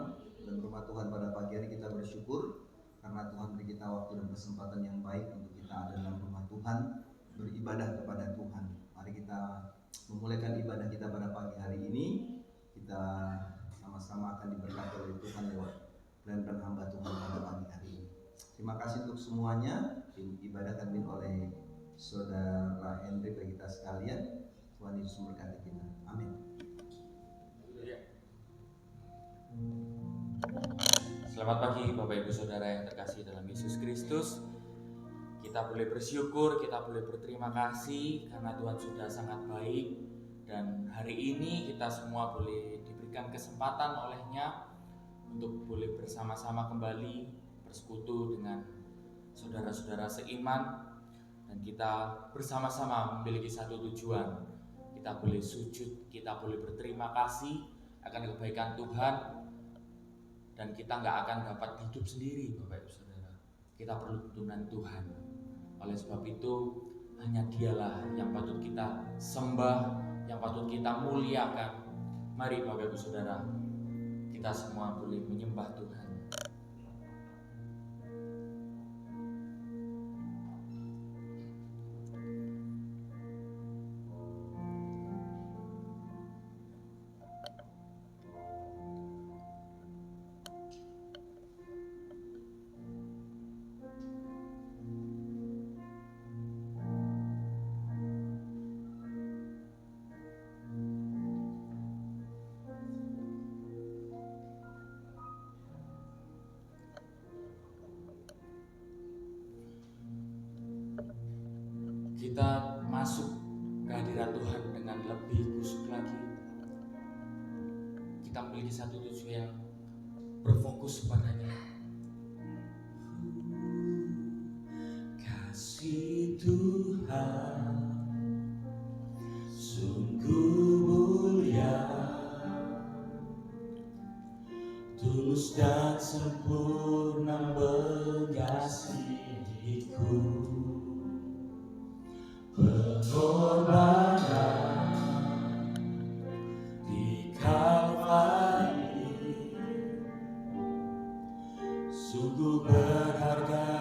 datang dalam rumah Tuhan pada pagi hari. Kita bersyukur karena Tuhan beri kita waktu dan kesempatan yang baik untuk kita ada dalam rumah Tuhan, beribadah kepada Tuhan. Mari kita memulaikan ibadah kita pada pagi hari ini. Kita sama-sama akan diberkati oleh Tuhan lewat pelayanan hamba Tuhan pada pagi hari ini. Terima kasih untuk semuanya. Ibadah dipimpin oleh Saudara Hendrik bagi kita sekalian. Tuhan Yesus memberkati kita. Amin. Selamat pagi Bapak Ibu Saudara yang terkasih dalam Yesus Kristus. Kita boleh bersyukur, kita boleh berterima kasih karena Tuhan sudah sangat baik. Dan hari ini kita semua boleh diberikan kesempatan olehnya untuk boleh bersama-sama kembali bersekutu dengan saudara-saudara seiman. Dan kita bersama-sama memiliki satu tujuan. Kita boleh sujud, kita boleh berterima kasih akan kebaikan Tuhan. Dan kita nggak akan dapat hidup sendiri Bapak Ibu Saudara. Kita perlu tuntunan Tuhan. Oleh sebab itu hanya Dialah yang patut kita sembah, yang patut kita muliakan. Mari Bapak Ibu Saudara, kita semua boleh menyembah Tuhan. Kita masuk ke hadirat Tuhan dengan lebih kusuk lagi. Kita memiliki satu tujuan yang berfokus padanya. Kasih Tuhan sungguh mulia, tulus dan sempurna mengasihiku. Pengorbanan di Kalvari sungguh berharga,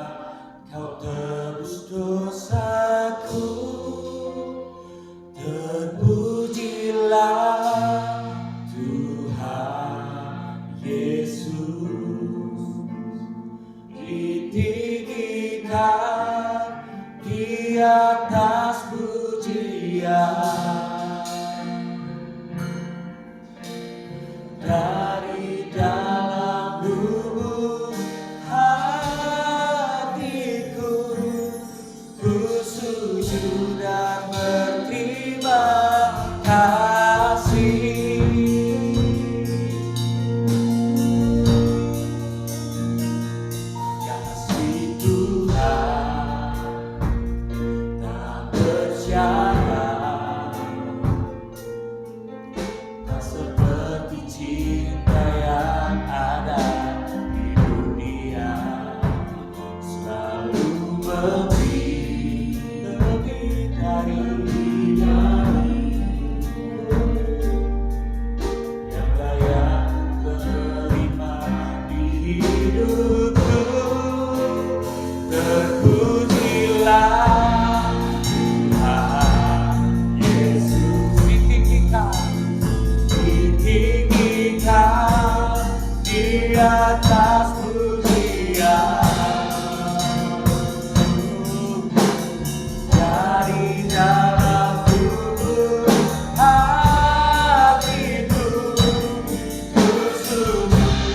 kau tebus dosaku. Terpujilah Tuhan Yesus, ditinggikan di atas dari dalam lubuk hatiku, ku sujud dan berterima kasih. Kasih Tuhan tak percaya, tak seperti cinta yang ada di dunia. Selalu memberi lebih dari yang layak terima di hidupku. Terpujilah Tuhan Yesus, ditinggikan di atas pujian. Dari dalam lubuk hatiku, ku sujud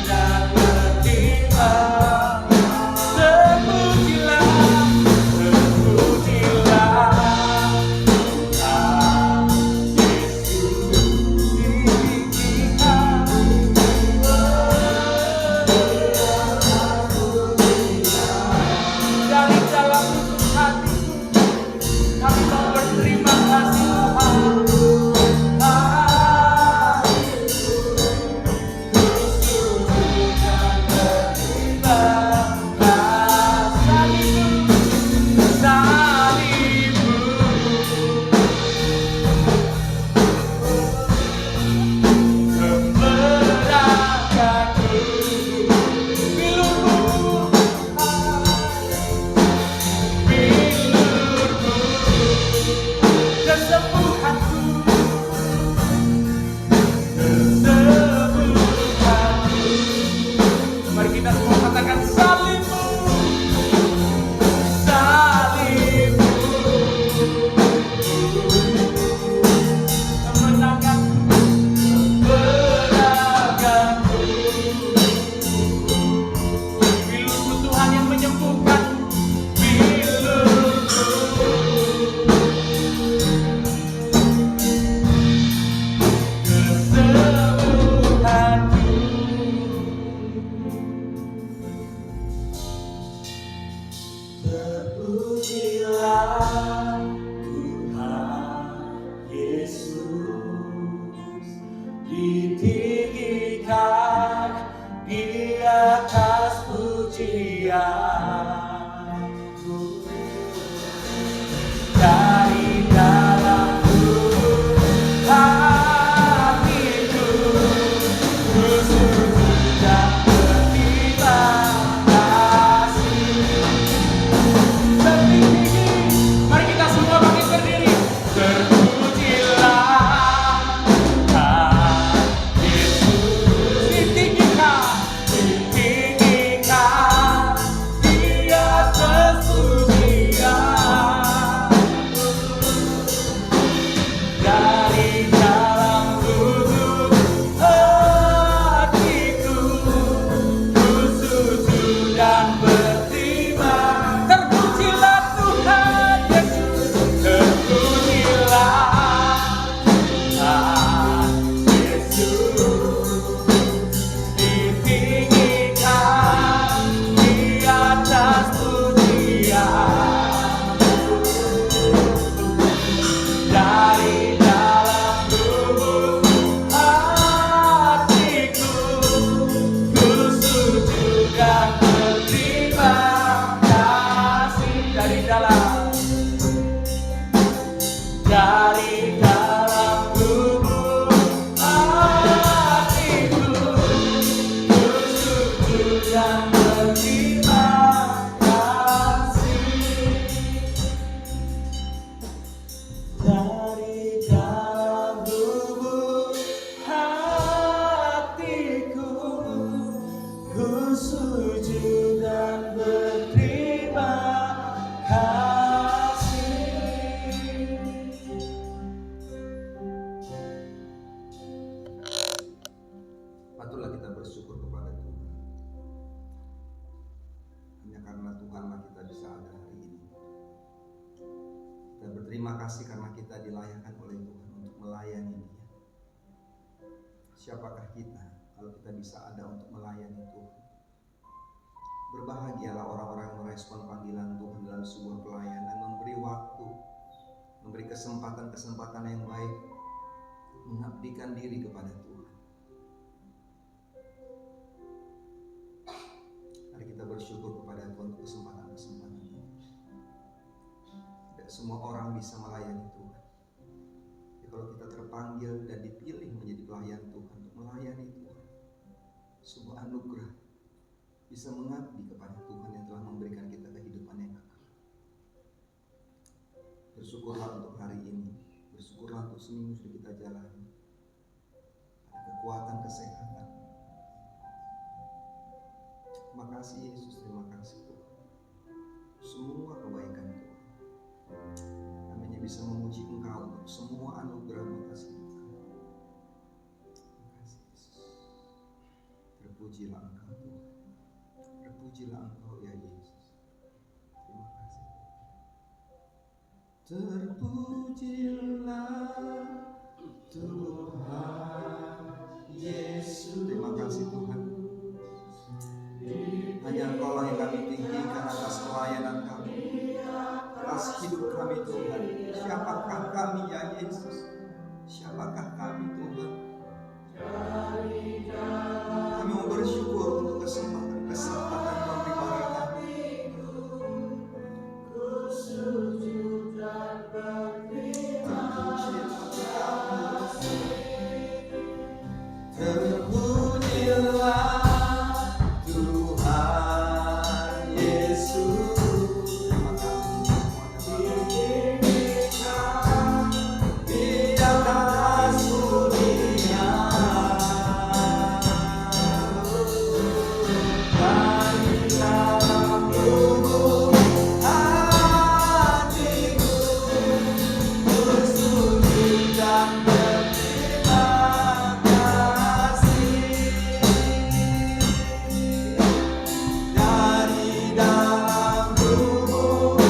dan berterima. Terpujilah Tuhan Yesus, ditinggikan pujianku dari dalam lubuk hatiku, ku sujud dan berterima kasih. Tertinggi, mari kita semua bangkit berdiri. Terpujilah Yesus, ditinggikan di atas pujian. Dari dalam lubuk hatiku, ku sujud dan berterima. Terpujilah Tuhan Yesus, terpujilah Tuhan Yesus, ditinggikan di atas pujian. Dari dalam lubuk hatiku, ku sujud dan berterima kasih. Dari dalam lubuk hatiku, ku sujud dan berterima kasih. Dari dalam lubuk hatiku, ku sujud dan berterima kasih. Patutlah kita bersyukur kepada Tuhan. Hanya karena Tuhanlah kita bisa ada hari ini. Kita berterima kasih karena kita dilayakkan oleh Tuhan untuk melayani Dia. Siapakah kita kalau kita bisa ada untuk melayani Tuhan? Berbahagialah orang-orang yang merespon panggilan Tuhan dalam sebuah pelayanan, memberi waktu, memberi kesempatan-kesempatan yang baik, mengabdikan diri kepada Tuhan. Mari kita bersyukur kepada Tuhan untuk kesempatan-kesempatan ini. Tidak semua orang bisa melayani Tuhan. Jadi kalau kita terpanggil dan dipilih menjadi pelayan Tuhan untuk melayani Tuhan, sebuah anugerah, bisa mengabdi kepada Tuhan yang telah memberikan kita kehidupan yang kekal. Bersyukurlah untuk hari ini, bersyukurlah untuk seminggu sudah kita jalani. Ada kekuatan, kesehatan. Terima kasih Yesus, terima kasih Tuhan. Semua kebaikan Tuhan. Kami hanya bisa memuji Engkau untuk semua anugerah-Mu atas hidup kami. Terima kasih Yesus. Terpujilah Engkau Tuhan. Terpujilah Engkau ya Yesus. Terima kasih. Terpujilah Tuhan Yesus. Terima kasih Tuhan. Hanya Engkau yang kami tinggikan atas pelayanan kami, atas hidup kami Tuhan. Siapakah kami ya Yesus? Siapakah kami Tuhan? Kami mau bersyukur untuk kesempatan Tuhan beri bagi kami. Terpujilah Tuhan Yesus. Terima kasih di atas dunia. Dari dalam lubuk hatiku, ku sujud dan berterima kasih. Dari dalam lubuk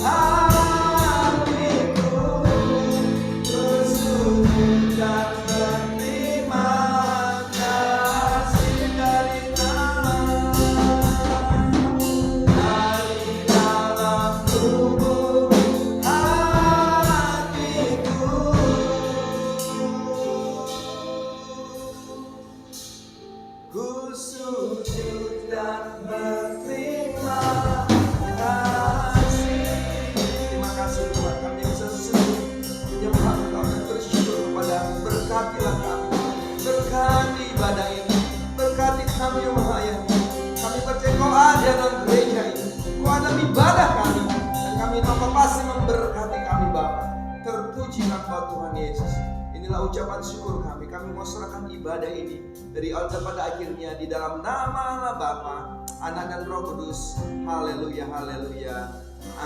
hatiku, ku sujud dan berterima kasih. Dari dalam lubuk hatiku, ku sujud dan berterima Tuhan Yesus. Inilah ucapan syukur kami. Kami mau serahkan ibadah ini dari awal pada akhirnya di dalam nama Allah Bapa, Anak dan Roh Kudus. Haleluya, haleluya.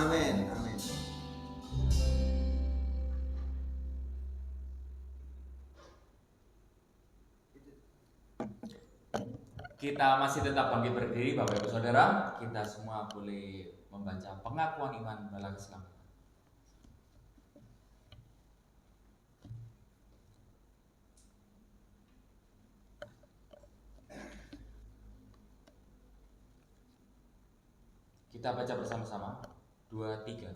Amin, amin. Kita masih tetap bangkit berdiri, Bapak Ibu Saudara. Kita semua boleh membaca pengakuan iman bala keselamatan. Kita baca bersama-sama. 2, 3.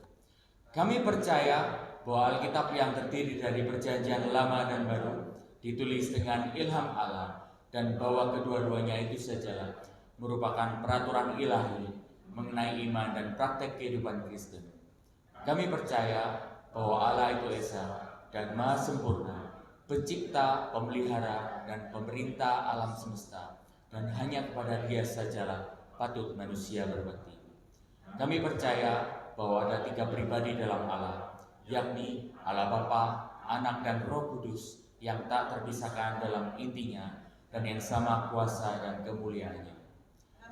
Kami percaya bahwa Alkitab yang terdiri dari perjanjian lama dan baru ditulis dengan ilham Allah, dan bahwa kedua-duanya itu sajalah merupakan peraturan ilahi mengenai iman dan praktek kehidupan Kristen. Kami percaya bahwa Allah itu Esa dan Maha Sempurna, pencipta, pemelihara, dan pemerintah alam semesta, dan hanya kepada Dia sajalah patut manusia berbakti. Kami percaya bahwa ada 3 pribadi dalam Allah, yakni Allah Bapa, Anak, dan Roh Kudus yang tak terpisahkan dalam intinya dan yang sama kuasa dan kemuliaannya.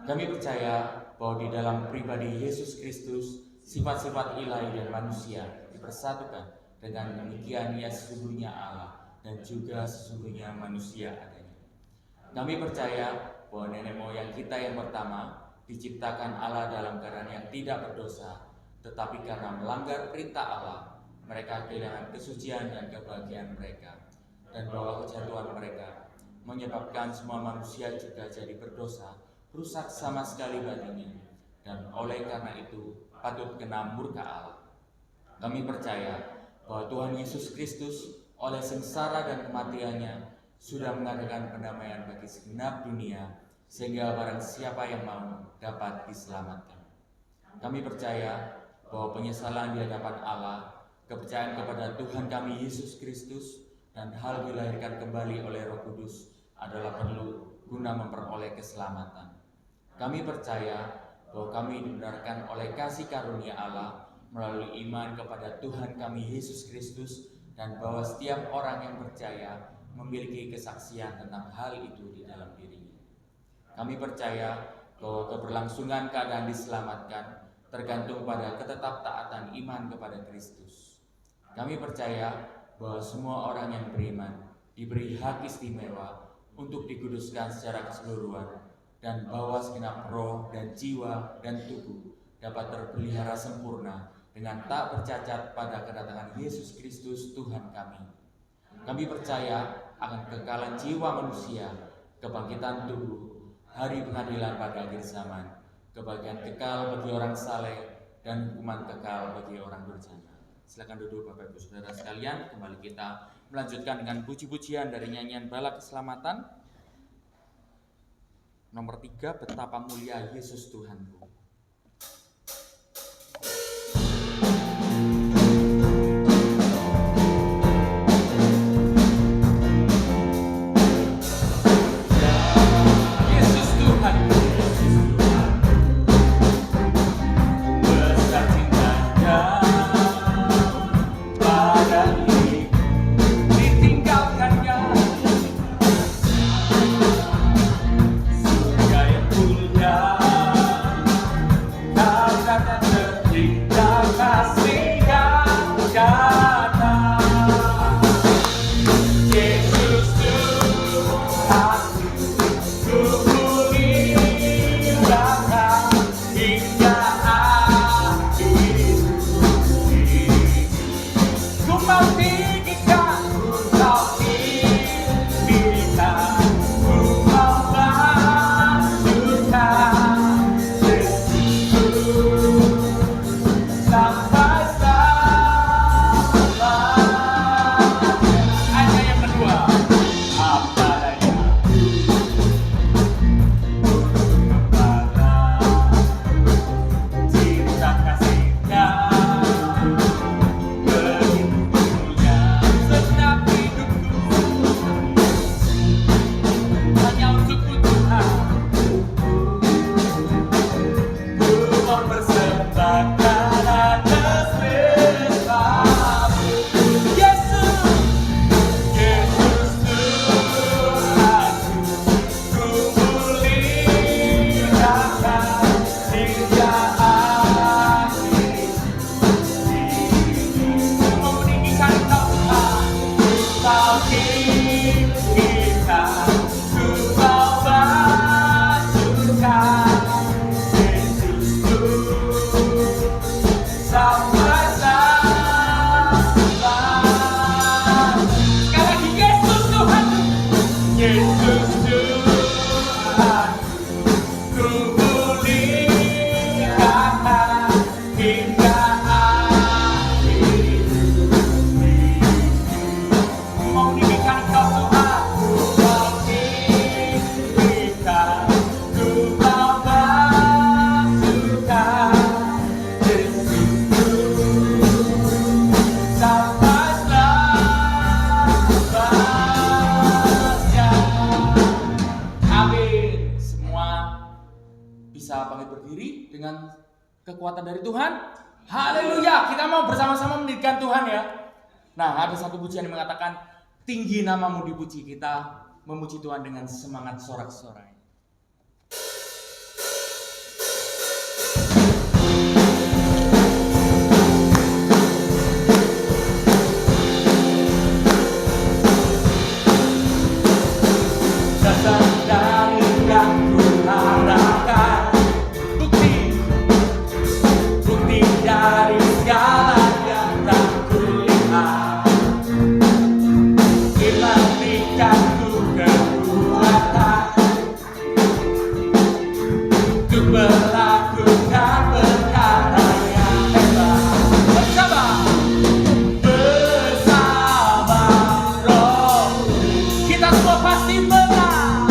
Kami percaya bahwa di dalam pribadi Yesus Kristus, sifat-sifat ilahi dan manusia dipersatukan. Dengan demikian ia sesungguhnya Allah dan juga sesungguhnya manusia adanya. Kami percaya bahwa nenek moyang kita yang pertama diciptakan Allah dalam keadaan yang tidak berdosa, tetapi karena melanggar perintah Allah, mereka kehilangan kesucian dan kebahagiaan mereka, dan bahwa kejatuhan mereka menyebabkan semua manusia juga jadi berdosa, rusak sama sekali batinnya, dan oleh karena itu patut kena murka Allah. Kami percaya bahwa Tuhan Yesus Kristus oleh sengsara dan kematiannya sudah mengadakan pendamaian bagi segenap dunia, sehingga barang siapa yang mau dapat diselamatkan. Kami percaya bahwa penyesalan di hadapan Allah, kepercayaan kepada Tuhan kami Yesus Kristus, dan hal dilahirkan kembali oleh Roh Kudus adalah perlu guna memperoleh keselamatan. Kami percaya bahwa kami dibenarkan oleh kasih karunia Allah melalui iman kepada Tuhan kami Yesus Kristus, dan bahwa setiap orang yang percaya memiliki kesaksian tentang hal itu di dalam dirinya. Kami percaya bahwa keberlangsungan keadaan diselamatkan tergantung pada ketetaptaatan iman kepada Kristus. Kami percaya bahwa semua orang yang beriman diberi hak istimewa untuk dikuduskan secara keseluruhan, dan bahwa segenap roh dan jiwa dan tubuh dapat terpelihara sempurna dengan tak bercacat pada kedatangan Yesus Kristus Tuhan kami. Kami percaya akan kekekalan jiwa manusia, kebangkitan tubuh, hari pengadilan pada akhir zaman, kebahagiaan kekal bagi orang saleh, dan hukuman kekal bagi orang durjana. Silakan duduk Bapak Ibu Saudara sekalian. Kembali kita melanjutkan dengan puji-pujian dari nyanyian Bala Keselamatan nomor 3, Betapa Mulia Yesus Tuhanku. Kekuatan dari Tuhan. Haleluya. Kita mau bersama-sama mendirikan Tuhan ya. Nah, ada satu pujian yang mengatakan tinggi namamu dipuji. Kita memuji Tuhan dengan semangat sorak-sorai. Datang dari yang kuharapkan, dari segala yang tak kulihat, bila berikanku kekuatan untuk melakukan perkara yang hebat. Bersama Roh kita semua pasti menang.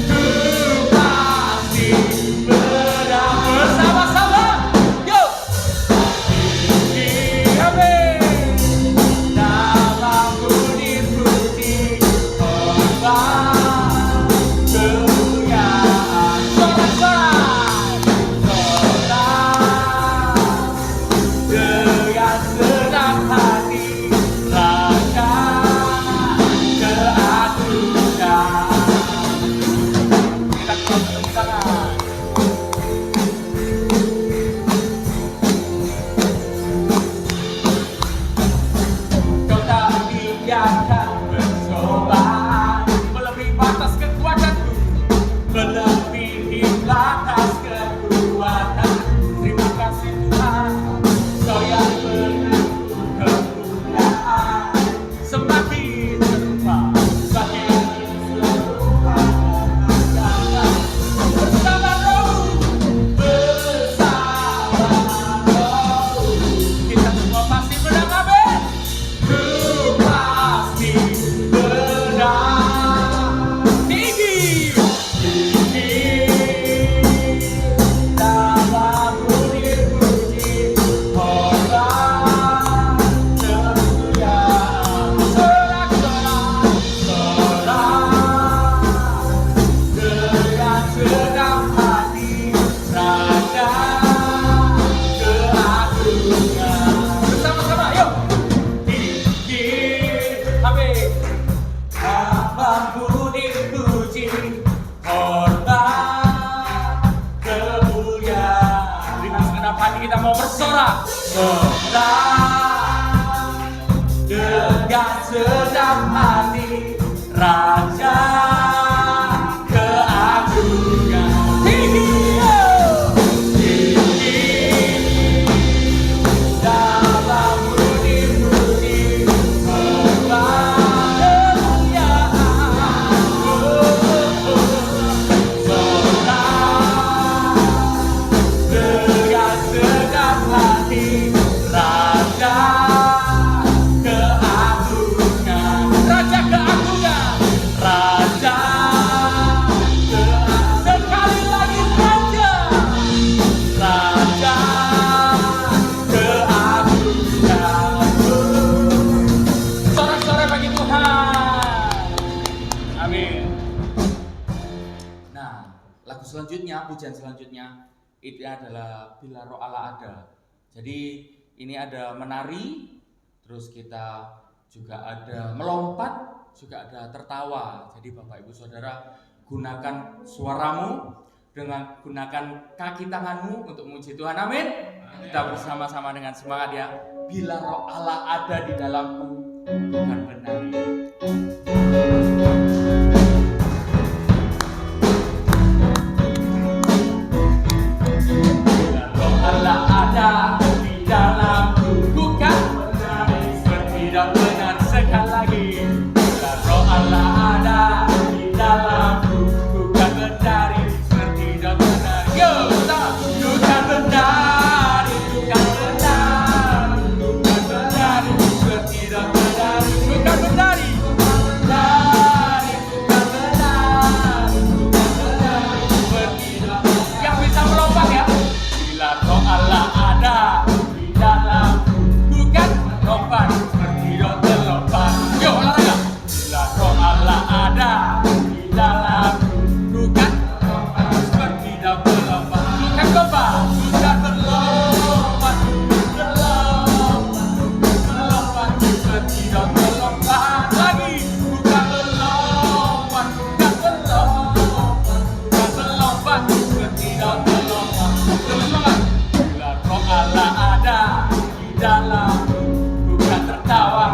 Ku pasti menang. Bersama-sama. Kita mau bersorak dengan senang hati, Raja keagungan tinggi, dalam puji-puji hormat kemuliaan, dengan senang hati, Raja keagungan, Raja keagungan, Raja keagungan, sekali lagi Raja, Raja keagungan. Sorak-sorai bagi Tuhan. Amin. Nah, lagu selanjutnya, pujian selanjutnya itu adalah Bila Roh Allah Ada. Jadi ini ada menari, terus kita juga ada melompat, juga ada tertawa. Jadi Bapak Ibu Saudara, gunakan suaramu, dengan gunakan kaki tanganmu untuk memuji Tuhan. Amin. Kita bersama-sama dengan semangat ya. Bila Roh Allah ada di dalammu, bukan menari. dalamku. Ku kan seperti daun berlomba. Ku kan berlomba, ku kan berlomba, berlomba seperti daun berlomba. Lagi ku kan berlomba, ku kan berlomba seperti daun berlomba. Berlomba. Bila Roh Allah ada di dalamku, ku kan tertawa.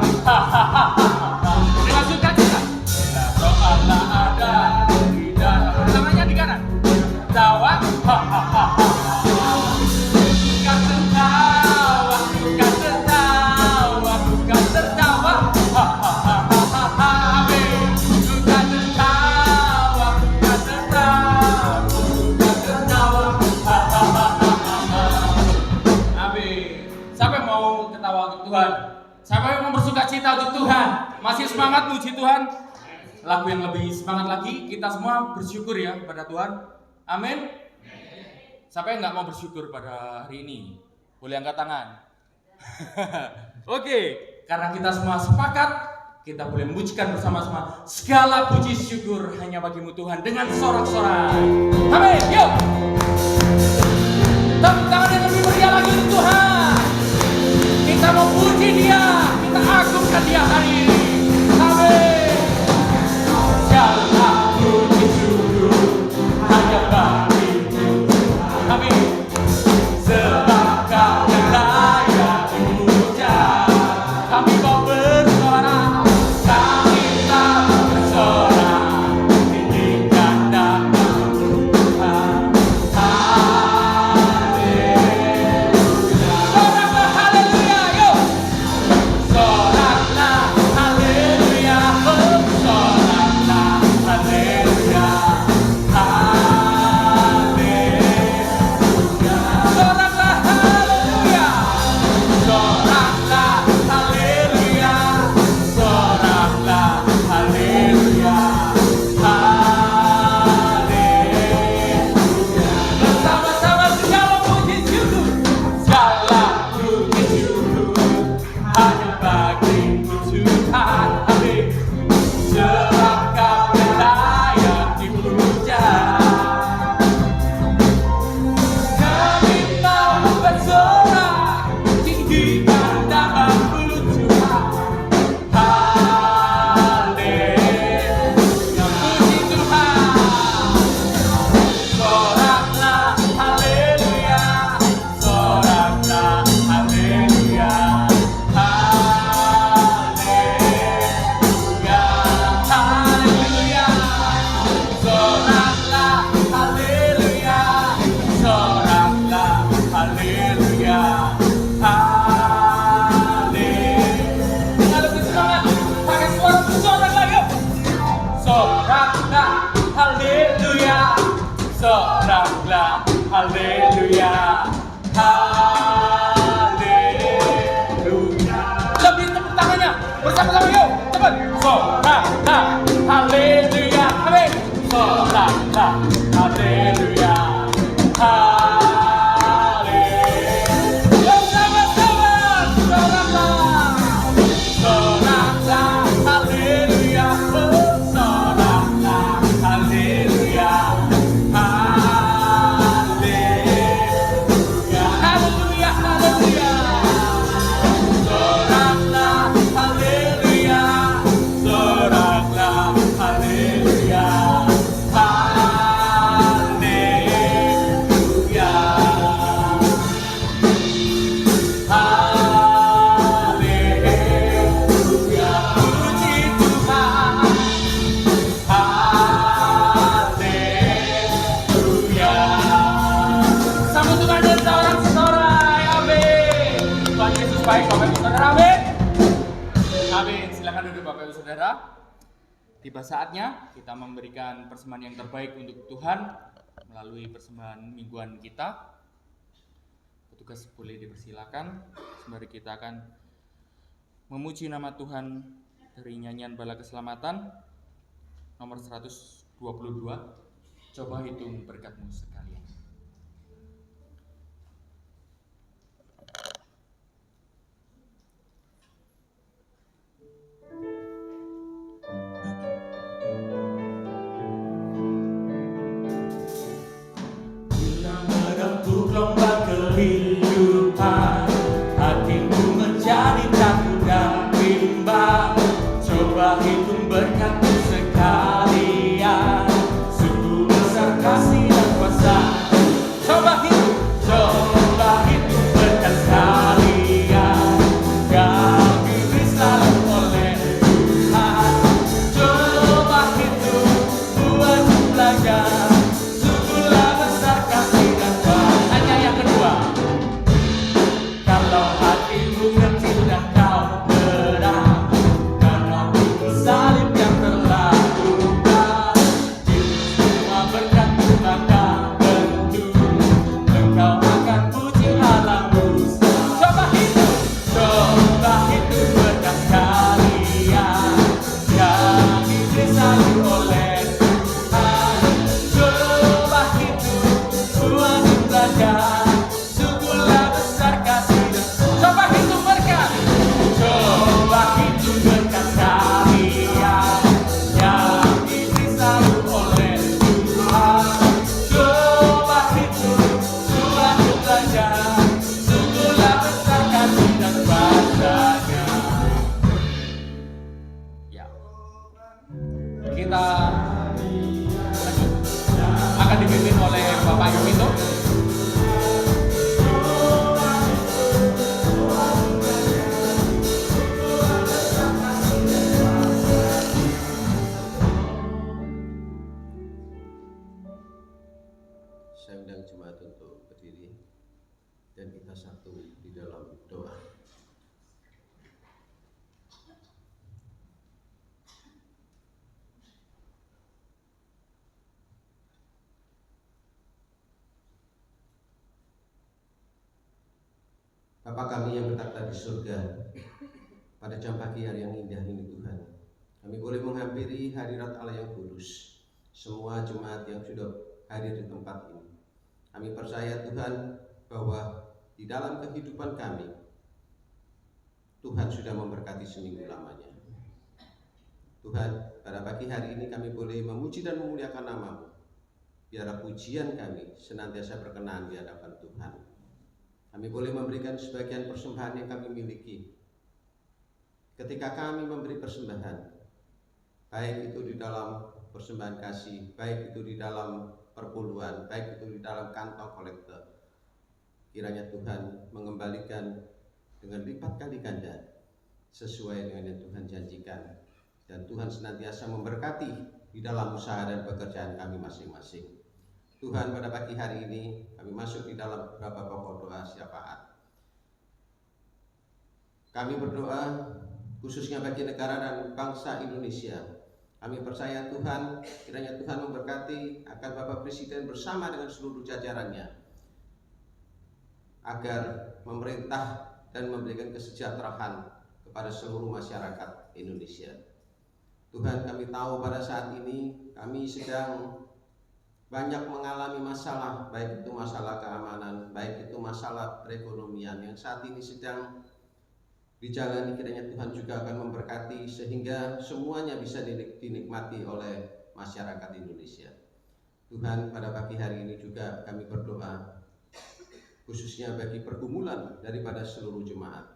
Dengan sukacita. Bila Roh Allah ada di dalam, namanya di kanan. Tertawa. Bukan tertawa, bukan tertawa, bukan tertawa. Amin. Bukan tertawa, bukan tertawa, bukan tertawa. Amin. Siapa yang mau ketawa untuk Tuhan? Siapa yang mau bersukacita untuk Tuhan? Masih semangat puji Tuhan? Lagu yang lebih semangat lagi, kita semua bersyukur ya pada Tuhan. Amin. Siapa yang nggak mau bersyukur pada hari ini? Boleh angkat tangan. Oke, karena kita semua sepakat, kita boleh memujikan bersama-sama. Segala puji syukur hanya bagimu Tuhan dengan sorak-sorai. Amin. Yuk. Tepuk tangan yang lebih meriah lagi untuk Tuhan. Kita mau puji Dia, kita agungkan Dia hari ini. Amin. Segala puji syukur hanya bagimu. Amin. Sebab Kau yang layak dipuja. Kami mau bersorak, kami tak bersorak, tinggikan nama Tuhan. Soraklah haleluya, yuk. Soraklah haleluya, oh, soraklah haleluya, haleluya. Soraklah haleluya, soraklah haleluya, soraklah haleluya, haleluya. Bersama-sama segala puji syukur, segala puji syukur hanya bagimu Tuhan. Amin. Sebab Kau yang layak dipuja. Kami mau bersorak, tinggikan nama-Mu Tuhan. Haleluya, puji Tuhan. Soraklah haleluya, soraklah haleluya, haleluya, haleluya. Soraklah haleluya, soraklah haleluya, haleluya. Lebih semangat, pakai suara sorak lagi. Soraklah haleluya, soraklah haleluya, haleluya. Lebih tepuk tangannya bersama-sama yuk, cepat. Soraklah haleluya, amin. Soraklah haleluya, haleluya. Sama-sama soraklah. Soraklah haleluya, oh, soraklah haleluya, haleluya, haleluya, haleluya. Soraklah haleluya, soraklah haleluya, haleluya, haleluya. Puji Tuhan. Haleluya. Sambut Tuhan dan sorak-sorai. Amin. Tuhan Yesus baik, Bapak Ibu Saudara. Amin. Amin. Silakan duduk Bapak Ibu Saudara. Tiba saatnya kita memberikan persembahan yang terbaik untuk Tuhan melalui persembahan mingguan kita. Petugas boleh dipersilakan. Sembari kita akan memuji nama Tuhan dari nyanyian Bala Keselamatan nomor 122. Coba hitung berkatmu sekalian. hitung berkat-Mu sekalian, sungguh besar kasih dan kuasa. Coba hitung berkat sekalian, kami diberi selalu oleh Tuhan. Coba hitung buat belajar, sungguhlah besar kasih dan kuasa. Hanya yang kedua, kalau hatimu kecil dan kau berat, karena tubuh salib yang telah ubah, semua berkat-Mu maka tentu engkau akan puji Allahmu. Coba hitung berkat kalian yang diberi salib oleh Tuhan. Coba hitung buat belajar, sungguhlah besar kasih dan coba hitung berkat. Coba hitung berkat kalian yang diberi salib oleh Tuhan. Coba hitung buat belajar, sungguhlah besar kasih dan kuasa-Nya. Ya, kita lanjut. Akan dipimpin oleh Bapak Yumito. Saya undang jemaat untuk berdiri dan kita satu di dalam doa. Bapa kami yang bertakhta di surga, pada jam pagi hari yang indah ini Tuhan, kami boleh menghampiri hadirat Allah yang kudus. Semua jemaat yang sudah hadir di tempat ini, kami percaya Tuhan bahwa di dalam kehidupan kami Tuhan sudah memberkati seminggu lamanya. Tuhan, pada pagi hari ini kami boleh memuji dan memuliakan nama-Mu. Biarlah pujian kami senantiasa berkenan di hadapan Tuhan. Kami boleh memberikan sebagian persembahan yang kami miliki. Ketika kami memberi persembahan, baik itu di dalam persembahan kasih, baik itu di dalam perpuluhan, baik itu di dalam kantong kolektor, kiranya Tuhan mengembalikan dengan lipat kali ganda sesuai dengan yang Tuhan janjikan, dan Tuhan senantiasa memberkati di dalam usaha dan pekerjaan kami masing-masing. Tuhan, pada pagi hari ini kami masuk di dalam beberapa pokok doa syafaat. Kami berdoa khususnya bagi negara dan bangsa Indonesia. Kami percaya Tuhan, kiranya Tuhan memberkati akan Bapak Presiden bersama dengan seluruh jajarannya, agar memerintah dan memberikan kesejahteraan kepada seluruh masyarakat Indonesia. Tuhan, kami tahu pada saat ini kami sedang banyak mengalami masalah, baik itu masalah keamanan, baik itu masalah perekonomian yang saat ini sedang dijalani. Kiranya Tuhan juga akan memberkati sehingga semuanya bisa dinikmati oleh masyarakat Indonesia. Tuhan, pada pagi hari ini juga kami berdoa khususnya bagi pergumulan daripada seluruh jemaat.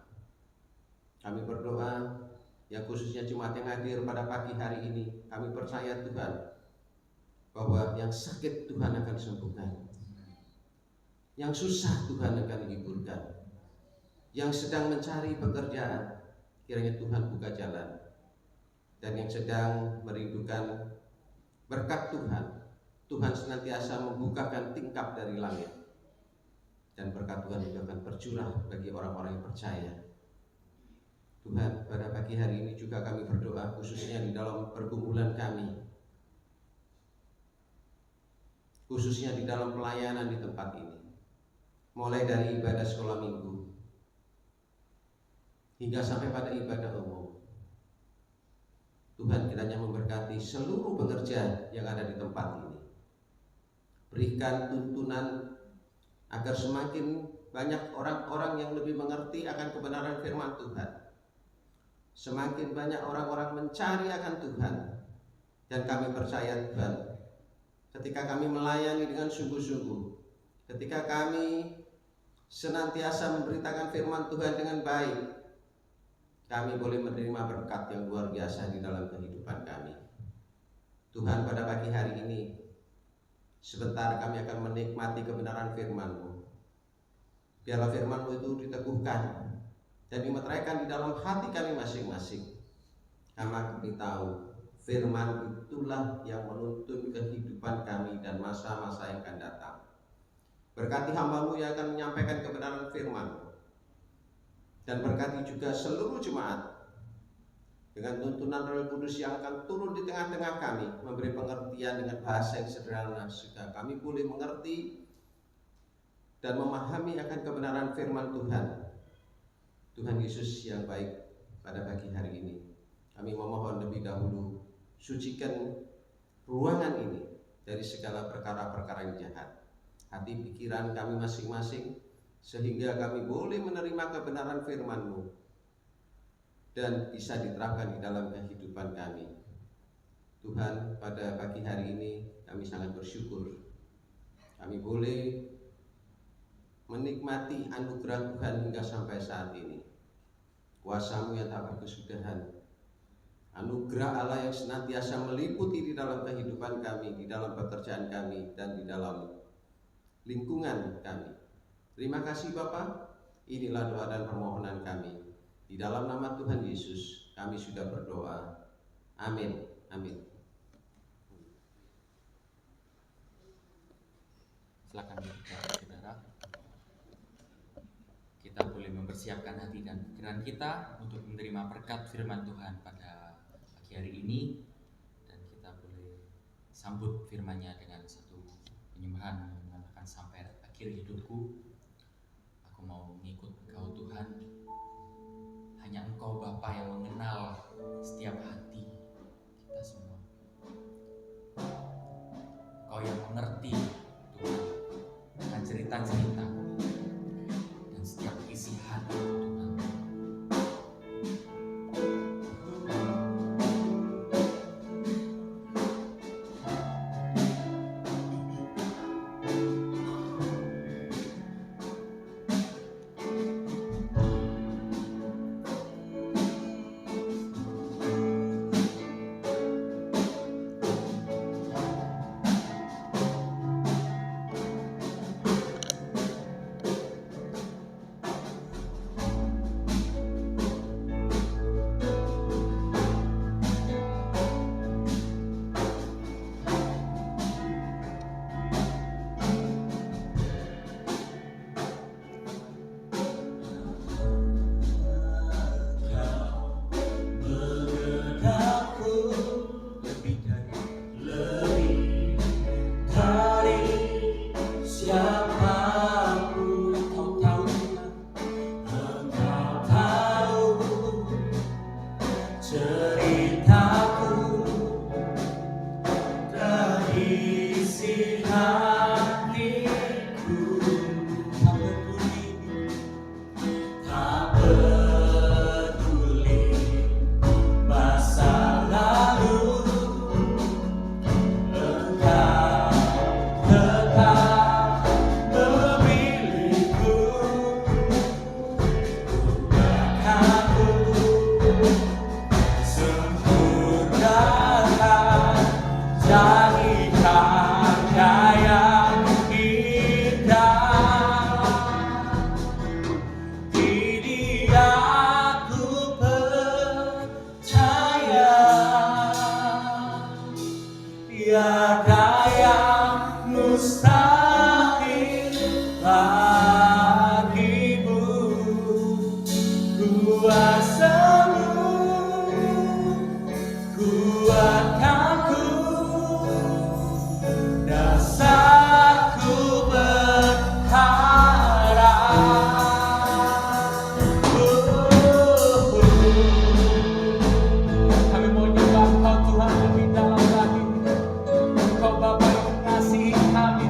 Kami berdoa yang khususnya jemaat yang hadir pada pagi hari ini, kami percaya Tuhan bahwa yang sakit Tuhan akan sembuhkan, yang susah Tuhan akan hiburkan, yang sedang mencari pekerjaan kiranya Tuhan buka jalan, dan yang sedang merindukan berkat Tuhan, Tuhan senantiasa membukakan tingkap dari langit, dan berkat Tuhan juga akan bercurah bagi orang-orang yang percaya. Tuhan, pada pagi hari ini juga kami berdoa khususnya di dalam pergumulan kami, khususnya di dalam pelayanan di tempat ini, mulai dari ibadah sekolah minggu hingga sampai pada ibadah umum. Tuhan, kiranya memberkati seluruh pekerja yang ada di tempat ini. Berikan tuntunan agar semakin banyak orang-orang yang lebih mengerti akan kebenaran firman Tuhan, semakin banyak orang-orang mencari akan Tuhan. Dan kami percaya Tuhan, ketika kami melayani dengan sungguh-sungguh, ketika kami senantiasa memberitakan firman Tuhan dengan baik, kami boleh menerima berkat yang luar biasa di dalam kehidupan kami. Tuhan, pada pagi hari ini sebentar kami akan menikmati kebenaran firman-Mu. Biarlah firman-Mu itu diteguhkan dan dimeteraikan di dalam hati kami masing-masing. Karena kami tahu firman itulah yang menuntun kehidupan kami dan masa-masa yang akan datang. Berkati hamba-Mu yang akan menyampaikan kebenaran firman-Mu, dan berkati juga seluruh jemaat dengan tuntunan Roh Kudus yang akan turun di tengah-tengah kami, memberi pengertian dengan bahasa yang sederhana sehingga kami boleh mengerti dan memahami akan kebenaran firman Tuhan. Tuhan Yesus yang baik, pada pagi hari ini kami memohon lebih dahulu, sucikan ruangan ini dari segala perkara-perkara yang jahat, hati pikiran kami masing-masing, sehingga kami boleh menerima kebenaran firman-Mu dan bisa diterapkan di dalam kehidupan kami. Tuhan, pada pagi hari ini kami sangat bersyukur kami boleh menikmati anugerah Tuhan hingga sampai saat ini. Kuasa-Mu yang tak berkesudahan, anugerah Allah yang senantiasa meliputi di dalam kehidupan kami, di dalam pekerjaan kami, dan di dalam lingkungan kami. Terima kasih Bapa. Inilah doa dan permohonan kami. Di dalam nama Tuhan Yesus kami sudah berdoa. Amin. Amin. Silakan saudara. Kita boleh mempersiapkan hati dan pikiran kita untuk menerima berkat firman Tuhan pada pagi hari ini, dan kita boleh sambut firman-Nya dengan satu penyembahan yang mengatakan, sampai akhir hidupku aku mau mengikut Engkau Tuhan. Hanya Engkau Bapa yang mengenal setiap hati kita semua. Engkau yang mengerti Tuhan dengan cerita-cerita dan setiap isi hati Tuhan. Engkau Bapa yang mengasihi kami.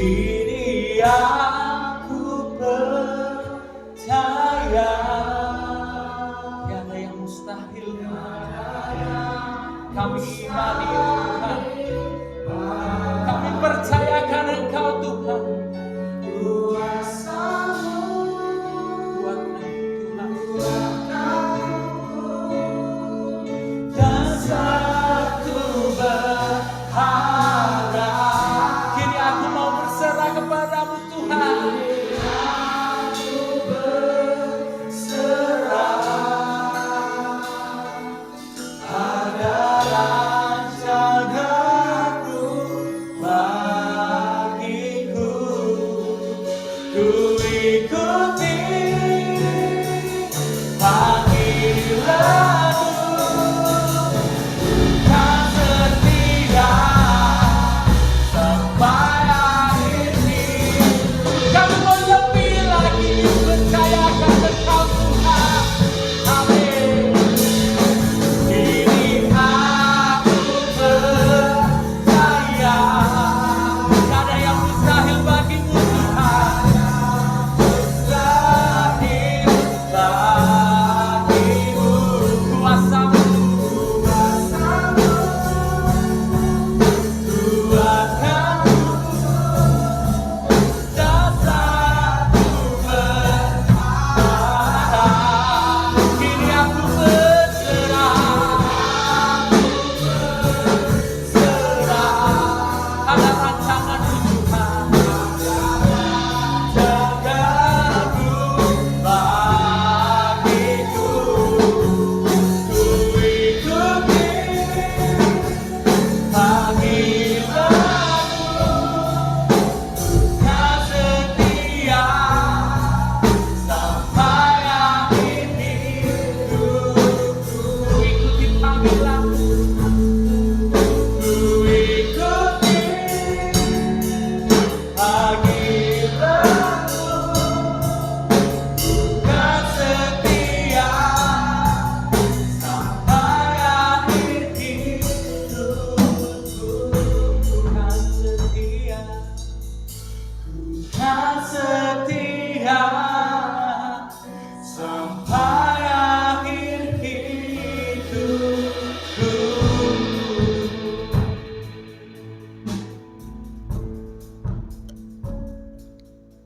Kini aku percaya tiada yang mustahil. Kami imani Tuhan, kami percayakan Engkau Tuhan. Kuasa-Mu kuatkan Tuhan, dan satu berharap. Kini aku mau berserah kepadamu Tuhan.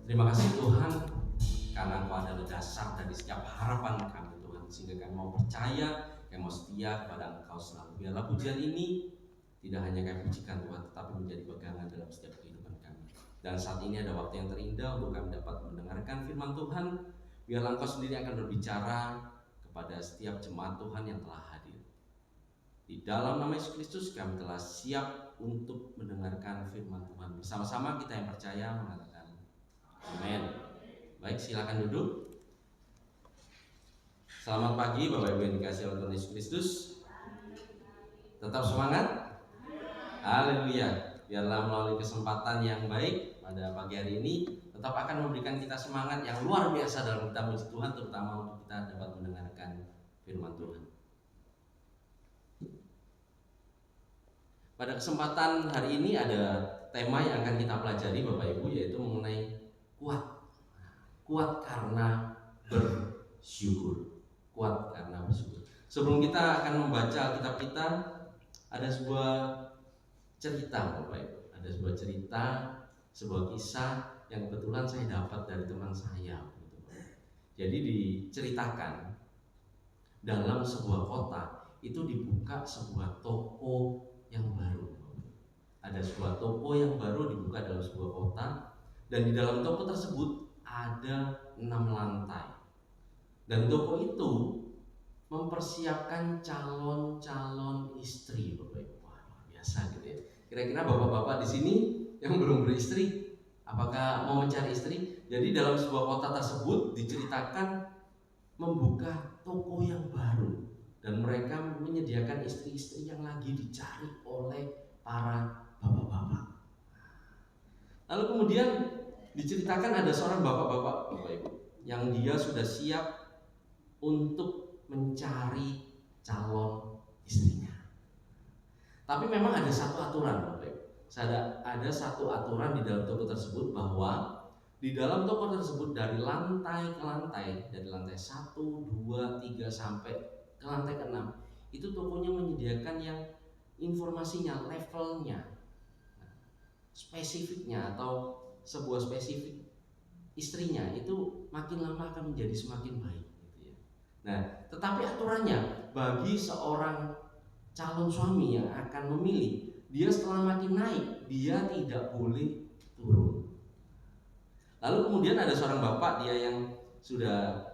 Terima kasih Tuhan, karena Engkau adalah dasar dari setiap harapan kami Tuhan, sehingga kami mau percaya, kami mau setia kepada Engkau selalu. Biarlah pujian ini tidak hanya kami pujikan Tuhan, tetapi menjadi pegangan dalam setiap kehidupan kami. Dan saat ini ada waktu yang terindah untuk kami dapat mendengarkan firman Tuhan. Biarlah Engkau sendiri akan berbicara kepada setiap jemaat Tuhan yang telah hadir. Di dalam nama Yesus Kristus kami telah siap untuk mendengarkan firman Tuhan. Bersama-sama kita yang percaya mengatakan amin. Baik, silakan duduk. Selamat pagi Bapak Ibu yang dikasihi oleh Tuhan Yesus Kristus. Tetap semangat. Haleluya. Biarlah melalui kesempatan yang baik pada pagi hari ini tetap akan memberikan kita semangat yang luar biasa dalam kita memuji Tuhan, terutama untuk kita dapat mendengarkan firman Tuhan. Pada kesempatan hari ini ada tema yang akan kita pelajari Bapak Ibu, yaitu mengenai kuat karena bersyukur. Kuat karena bersyukur. Sebelum kita akan membaca Alkitab kita, ada sebuah cerita Bapak Ibu. Ada sebuah cerita, sebuah kisah yang kebetulan saya dapat dari teman saya. Jadi diceritakan dalam sebuah kota itu dibuka sebuah toko yang baru. Ada sebuah toko yang baru dibuka dalam sebuah kota. Dan di dalam toko tersebut ada 6 lantai. Dan toko itu mempersiapkan calon-calon istri, Bapak Ibu. Wah, luar biasa gitu ya. Kira-kira bapak-bapak di sini yang belum beristri, apakah mau mencari istri? Jadi dalam sebuah kota tersebut diceritakan membuka toko yang baru. Dan mereka menyediakan istri-istri yang lagi dicari oleh para bapak-bapak. Lalu kemudian diceritakan ada seorang bapak-bapak, Bapak Ibu, yang dia sudah siap untuk mencari calon istrinya. Tapi memang ada satu aturan, Bapak Ibu. ada satu aturan di dalam toko tersebut, bahwa di dalam toko tersebut dari lantai ke lantai, dari lantai 1, 2, 3 sampai ke lantai ke-6, itu tokonya menyediakan yang informasinya, levelnya, spesifiknya, atau sebuah spesifik istrinya itu makin lama akan menjadi semakin baik gitu ya. Nah, tetapi aturannya bagi seorang calon suami yang akan memilih, dia setelah makin naik, dia tidak boleh turun. Lalu kemudian ada seorang bapak, dia yang sudah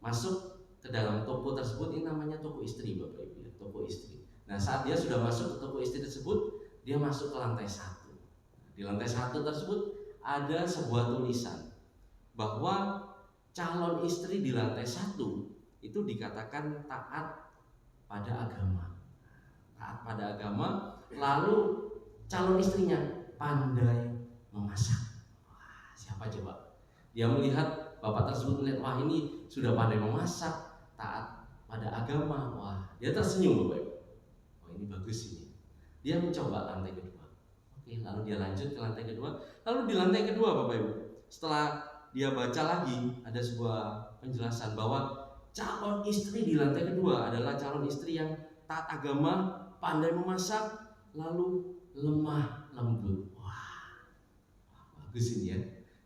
masuk ke dalam toko tersebut, ini namanya toko istri, Bapak Ibu ya, toko istri. Nah, saat dia sudah masuk ke toko istri tersebut, dia masuk ke lantai 1. Di lantai 1 tersebut ada sebuah tulisan bahwa calon istri di lantai 1 itu dikatakan taat pada agama. Taat pada agama, lalu calon istrinya pandai memasak. Wah, siapa coba? Dia melihat, bapak tersebut melihat, wah ini sudah pandai memasak, taat pada agama. Wah, dia tersenyum, Bapak Ibu. Wah, ini bagus ini. Dia mencoba lantai kedua. Oke, lalu dia lanjut ke lantai kedua. Lalu di lantai kedua, Bapak Ibu, setelah dia baca lagi, ada sebuah penjelasan bahwa calon istri di lantai kedua adalah calon istri yang taat agama, pandai memasak, lalu lemah lembut. Wah, bagus ini ya.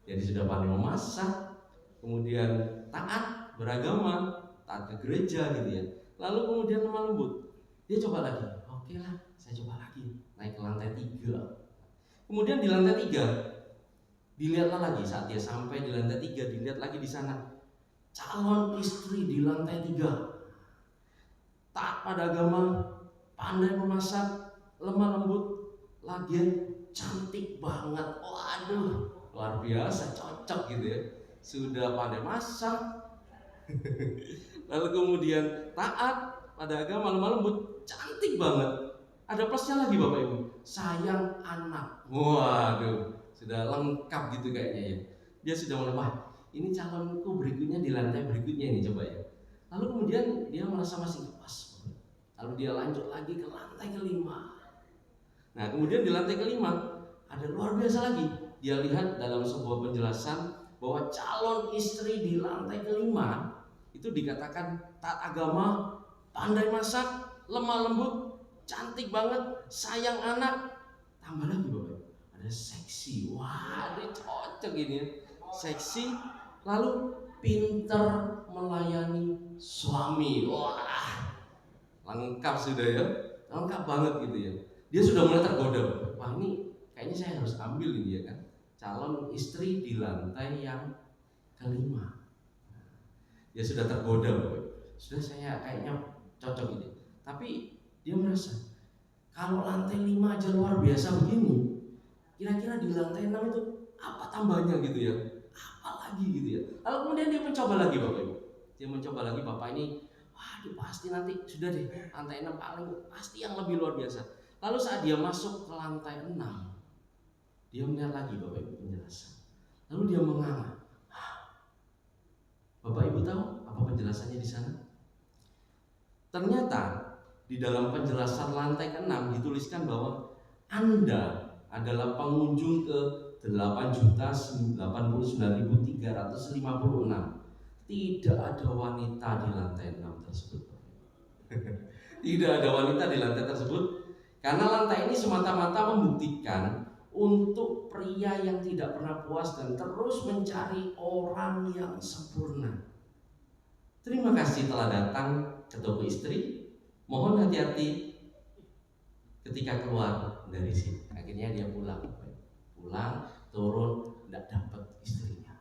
Jadi sudah pandai memasak, kemudian taat beragama, taat ke gereja gitu ya. Lalu kemudian lemah lembut. Dia coba lagi. Oke lah, saya coba lagi. Naik ke lantai 3. Kemudian di lantai 3 dilihatlah lagi, saat dia sampai di lantai 3, dilihat lagi di sana calon istri di lantai 3, taat pada agama, pandai memasak, lemah lembut, lagian cantik banget. Waduh, luar biasa, cocok gitu ya. Sudah pandai masak, lalu kemudian taat pada agama, lemah lembut, cantik banget. Ada plusnya lagi, Bapak Ibu, sayang anak. Waduh, sudah lengkap gitu kayaknya ya. Dia sudah mulai, wah ini calonku berikutnya di lantai berikutnya ini, coba ya. Lalu kemudian dia merasa masih pas. Lalu dia lanjut lagi ke lantai ke-5. Nah, kemudian di lantai ke-5 ada luar biasa lagi. Dia lihat dalam sebuah penjelasan bahwa calon istri di lantai ke-5 itu dikatakan taat agama, pandai masak, lemah lembut, cantik banget, sayang anak. Tambah lagi, Bapak, ada seksi. Wah, ini cocok ini ya. Seksi, lalu pintar melayani suami. Wah, lengkap sudah ya, lengkap banget gitu ya. Dia sudah mulai tergoda. Wah, ini kayaknya saya harus ambil ini ya kan, calon istri di lantai yang ke-5. Dia sudah tergoda, Bapak. Sudah, saya kayaknya cocok ini. Tapi dia merasa, kalau lantai 5 aja luar biasa begini, kira-kira di lantai 6 itu apa tambahnya gitu ya, apa lagi gitu ya. Lalu kemudian dia mencoba lagi, Bapak Ibu. Dia mencoba lagi, bapak ini, waduh pasti nanti sudah deh, lantai 6 paling pasti yang lebih luar biasa. Lalu saat dia masuk ke lantai 6, dia melihat lagi, Bapak Ibu, penjelasan. Lalu dia menganga. Bapak Ibu tahu apa penjelasannya di sana? Ternyata di dalam penjelasan lantai ke-6 dituliskan bahwa Anda adalah pengunjung ke 8.089.356. Tidak ada wanita di lantai 6 tersebut. Tidak ada wanita di lantai tersebut, karena lantai ini semata-mata membuktikan untuk pria yang tidak pernah puas dan terus mencari orang yang sempurna. Terima kasih telah datang ke toko istri. Mohon hati-hati ketika keluar dari sini. Akhirnya dia pulang, turun, tidak dapat istrinya.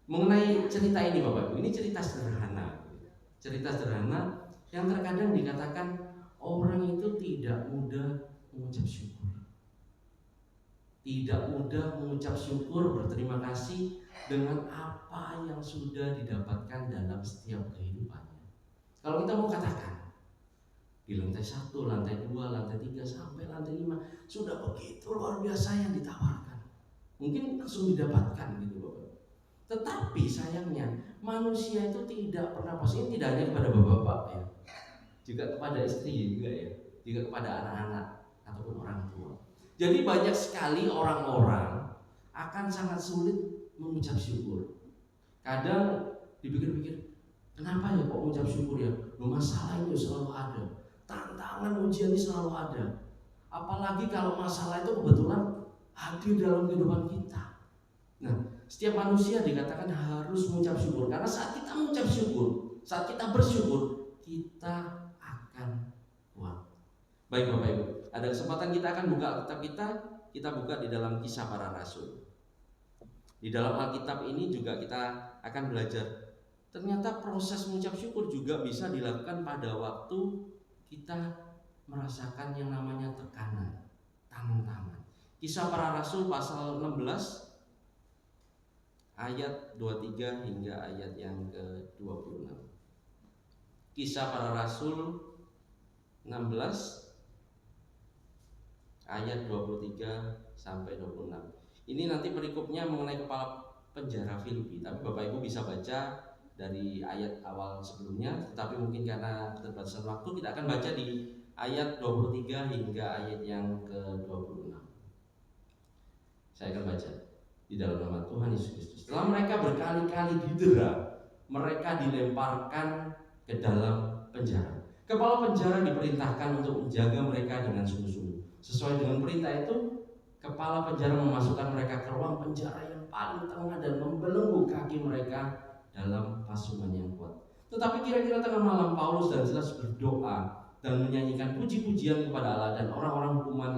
Mengenai cerita ini, Bapak Ibu, ini cerita sederhana. Cerita sederhana yang terkadang dikatakan orang itu tidak mudah mengucap syukur. Tidak mudah mengucap syukur, berterima kasih dengan apa yang sudah didapatkan dalam setiap kehidupannya. Kalau kita mau katakan di lantai 1, lantai 2, lantai 3 sampai lantai 5 sudah begitu luar biasa yang ditawarkan, mungkin langsung didapatkan gitu, Bapak. Tetapi sayangnya manusia itu tidak pernah puas. Ini tidak hanya kepada bapak-bapak ya, juga kepada istri juga ya, juga kepada anak-anak. ataupun orang tua. Jadi banyak sekali orang-orang akan sangat sulit mengucap syukur. Kadang dipikir-pikir, kenapa ya kok mengucap syukur ya? Masalah itu selalu ada, tantangan ujian ini selalu ada. Apalagi kalau masalah itu kebetulan hadir dalam kehidupan kita. Nah, setiap manusia dikatakan harus mengucap syukur, karena saat kita mengucap syukur, saat kita bersyukur, kita akan kuat. Baik Bapak Ibu, ada kesempatan kita akan buka Alkitab kita buka di dalam Kisah Para Rasul. Di dalam Alkitab ini juga kita akan belajar, ternyata proses mengucap syukur juga bisa dilakukan pada waktu kita merasakan yang namanya tekanan, tantangan. Kisah Para Rasul pasal 16 ayat 23 hingga ayat yang ke-26. Kisah Para Rasul 16 ayat 23 sampai 26. Ini nanti perikopnya mengenai kepala penjara Filipi, tapi Bapak Ibu bisa baca dari ayat awal sebelumnya, tetapi mungkin karena keterbatasan waktu kita akan baca di ayat 23 hingga ayat yang ke-26. Saya akan baca di dalam nama Tuhan Yesus Kristus. Setelah mereka berkali-kali didera, mereka dilemparkan ke dalam penjara. Kepala penjara diperintahkan untuk menjaga mereka dengan sungguh-sungguh. Sesuai dengan perintah itu, kepala penjara memasukkan mereka ke ruang penjara yang paling tengah dan membelenggu kaki mereka dalam pasungan yang kuat. Tetapi kira-kira tengah malam, Paulus dan Silas berdoa dan menyanyikan puji-pujian kepada Allah, dan orang-orang hukuman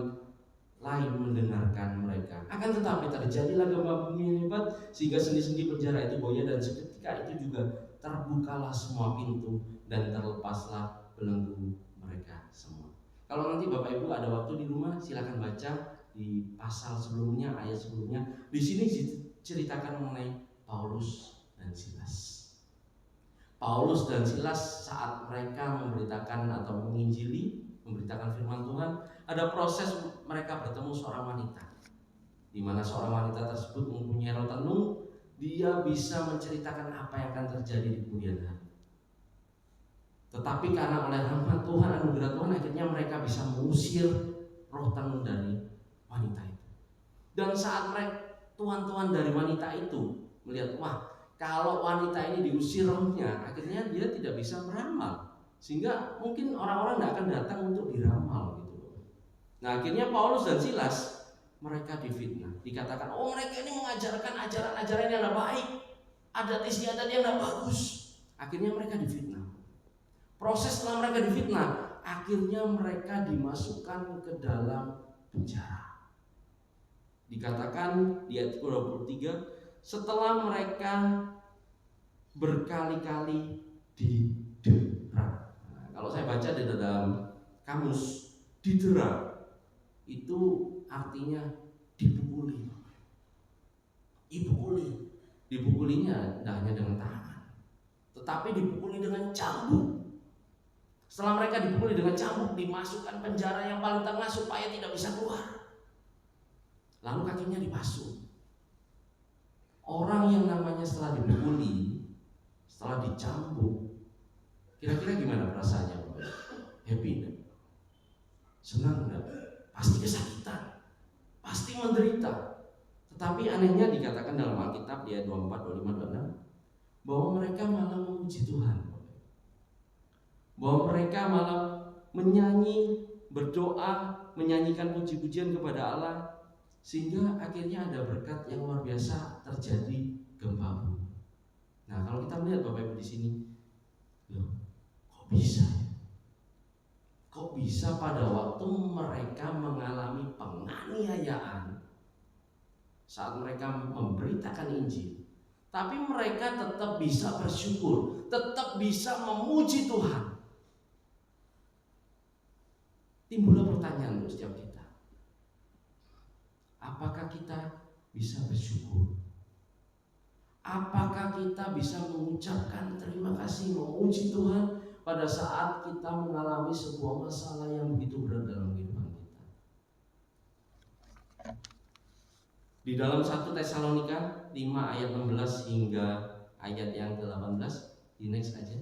lain mendengarkan mereka. Akan tetapi terjadilah gempa bumi yang hebat sehingga sendi-sendi penjara itu goyah, dan seketika itu juga terbukalah semua pintu dan terlepaslah belenggu mereka semua. Kalau nanti Bapak Ibu ada waktu di rumah, silakan baca di pasal sebelumnya, ayat sebelumnya. Di sini diceritakan mengenai Paulus dan Silas. Paulus dan Silas saat mereka memberitakan atau menginjili, memberitakan firman Tuhan, ada proses mereka bertemu seorang wanita, di mana seorang wanita tersebut mempunyai roh tenung. Dia bisa menceritakan apa yang akan terjadi di kemudian hari. Tetapi karena oleh rahmat Tuhan, anugerah Tuhan, akhirnya mereka bisa mengusir roh tenung dari wanita itu. Dan saat mereka, tuan-tuan dari wanita itu melihat, wah, kalau wanita ini diusir rohnya, akhirnya dia tidak bisa beramal, sehingga mungkin orang-orang tidak akan datang untuk diramal gitu. Nah, akhirnya Paulus dan Silas mereka difitnah. Dikatakan, oh mereka ini mengajarkan ajaran-ajaran yang tidak baik, adat istiadat yang tidak bagus. Akhirnya mereka difitnah. Proses setelah mereka difitnah, akhirnya mereka dimasukkan ke dalam penjara. Dikatakan di ayat 23, setelah mereka berkali-kali didera. Nah, kalau saya baca di dalam kamus, didera itu artinya dipukuli. Dipukulinya tidak hanya dengan tangan, tetapi dipukuli dengan cambuk. Setelah mereka dipukuli dengan cambuk, dimasukkan penjara yang paling tengah supaya tidak bisa keluar. Lalu kakinya dipasung. Orang yang namanya setelah dipukuli, setelah dicambuk, kira-kira gimana perasaannya? Happy enggak? Senang enggak? Pasti kesakitan, pasti menderita. Tetapi anehnya dikatakan dalam Alkitab di ayat 24, 25, 26 bahwa mereka malah memuji Tuhan, bahwa mereka malah menyanyi, berdoa, menyanyikan puji-pujian kepada Allah, sehingga akhirnya ada berkat yang luar biasa terjadi, gempa bumi. Nah, kalau kita melihat Bapak Ibu di sini, loh, kok bisa ya? Kok bisa pada waktu mereka mengalami penganiayaan saat mereka memberitakan Injil, tapi mereka tetap bisa bersyukur, tetap bisa memuji Tuhan. Timbullah pertanyaan untuk setiap kita, apakah kita bisa bersyukur? Apakah kita bisa mengucapkan terima kasih, memuji Tuhan pada saat kita mengalami sebuah masalah yang begitu berat dalam kehidupan kita? Di dalam 1 Tesalonika 5 ayat 16 hingga ayat yang ke-18, di next aja.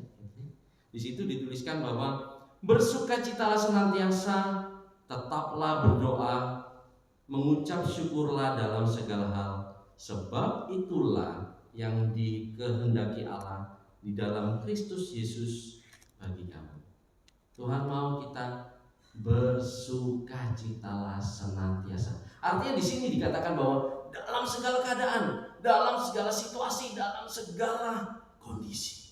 Di situ dituliskan bahwa bersukacitalah senantiasa, tetaplah berdoa, mengucap syukurlah dalam segala hal, sebab itulah yang dikehendaki Allah di dalam Kristus Yesus bagi kamu. Tuhan mau kita bersukacitalah senantiasa. Artinya di sini dikatakan bahwa dalam segala keadaan, dalam segala situasi, dalam segala kondisi.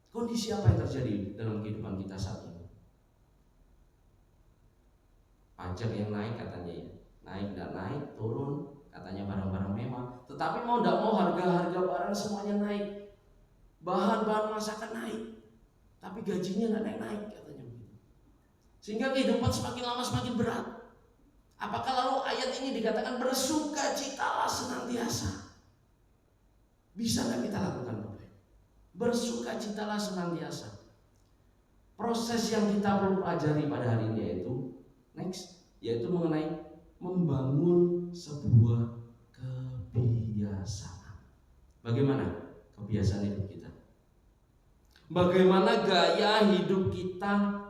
Kondisi apa yang terjadi dalam kehidupan kita saat ini? Pajak yang naik katanya ya, naik tidak naik, turun, katanya barang-barang mewah. Tetapi mau tidak mau harga-harga barang semuanya naik, bahan-bahan masakan naik, tapi gajinya nggak naik-naik katanya begitu. Sehingga kehidupan semakin lama semakin berat. Apakah lalu ayat ini dikatakan bersukacitalah senantiasa? Bisa nggak kita lakukan Bapak? Bersukacitalah senantiasa. Proses yang kita perlu pelajari pada hari ini yaitu mengenai membangun sebuah kebiasaan. Bagaimana kebiasaan hidup kita? Bagaimana gaya hidup kita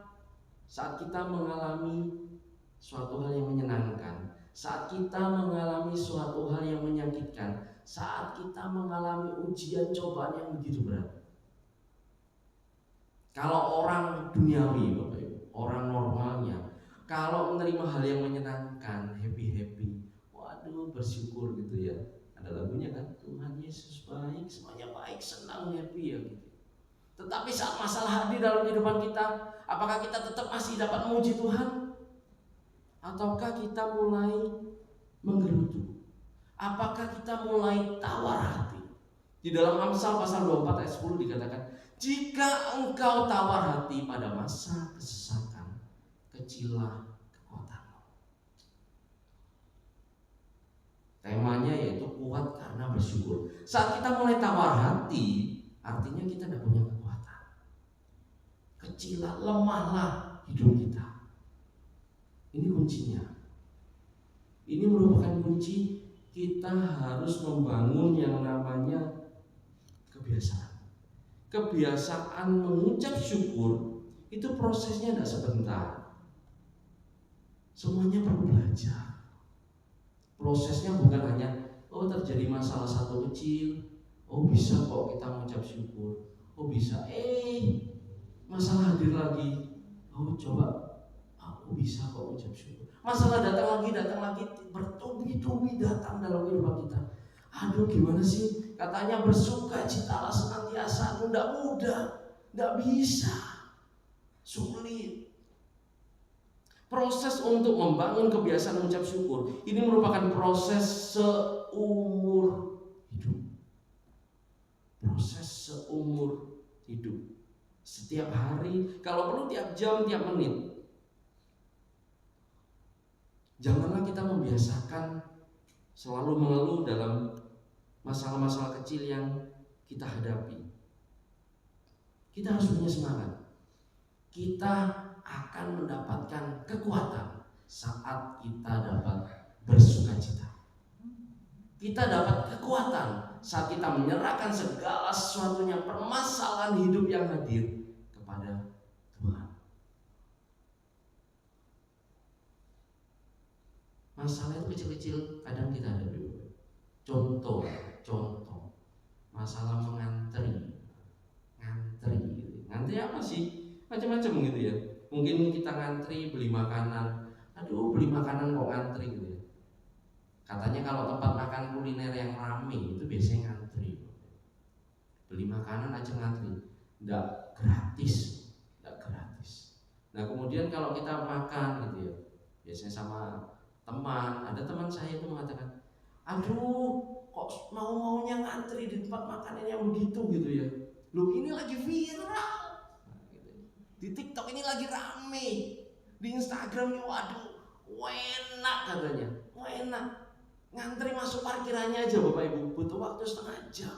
saat kita mengalami suatu hal yang menyenangkan, saat kita mengalami suatu hal yang menyakitkan, saat kita mengalami ujian cobaan yang begitu berat. Kalau orang duniawi, Bapak Ibu, orang normalnya, kalau menerima hal yang menyenangkan, happy, waduh bersyukur gitu ya. Ada lagunya kan, Tuhan Yesus baik, semuanya baik, senang, happy ya gitu. Tetapi saat masalah hadir dalam kehidupan kita, apakah kita tetap masih dapat memuji Tuhan? Ataukah kita mulai menggerutu? Apakah kita mulai tawar hati? Di dalam Amsal pasal 24 ayat 10 dikatakan, jika engkau tawar hati pada masa kesesakan, kecilah kekuatanmu. Temanya yaitu kuat karena bersyukur. Saat kita mulai tawar hati, artinya kita tidak punya kekuatan. Kecilah, lemahlah hidup kita. Ini kuncinya. Ini merupakan kunci kita harus membangun yang namanya kebiasaan. Kebiasaan mengucap syukur itu prosesnya tidak sebentar. Semuanya perlu belajar. Prosesnya bukan hanya terjadi masalah satu kecil, bisa kok kita mengucap syukur. Bisa, masalah hadir lagi. Coba aku bisa kok ucap syukur. Masalah datang lagi, bertubi-tubi datang dalam kehidupan kita. Aduh gimana sih? Katanya bersukacitalah senantiasa. Tidak mudah, tidak bisa, sulit. Proses untuk membangun kebiasaan mengucap syukur ini merupakan proses seumur hidup. Proses seumur hidup. Setiap hari, kalau perlu tiap jam, tiap menit. Janganlah kita membiasakan selalu mengeluh dalam masalah-masalah kecil yang kita hadapi. Kita harus punya semangat. Kita akan mendapatkan kekuatan saat kita dapat bersukacita. Kita dapat kekuatan saat kita menyerahkan segala sesuatunya, permasalahan hidup yang hadir kepada Tuhan. Masalah itu kecil-kecil kadang kita hadapi. Contoh, masalah mengantri. Ngantri apa sih? Macam-macam gitu ya. Mungkin kita ngantri beli makanan. Aduh, beli makanan kok ngantri gitu ya. Katanya kalau tempat makan kuliner yang rame itu biasanya ngantri. Beli makanan aja ngantri. Nggak gratis. Nah kemudian kalau kita makan gitu ya, biasanya sama teman, ada teman saya itu mengatakan, aduh kok mau-maunya ngantri di tempat makanan yang begitu gitu ya. Loh ini lagi viral, di TikTok ini lagi rame, di Instagram ini waduh, enak katanya, enak. Ngantri masuk parkirannya aja Bapak Ibu butuh waktu setengah jam.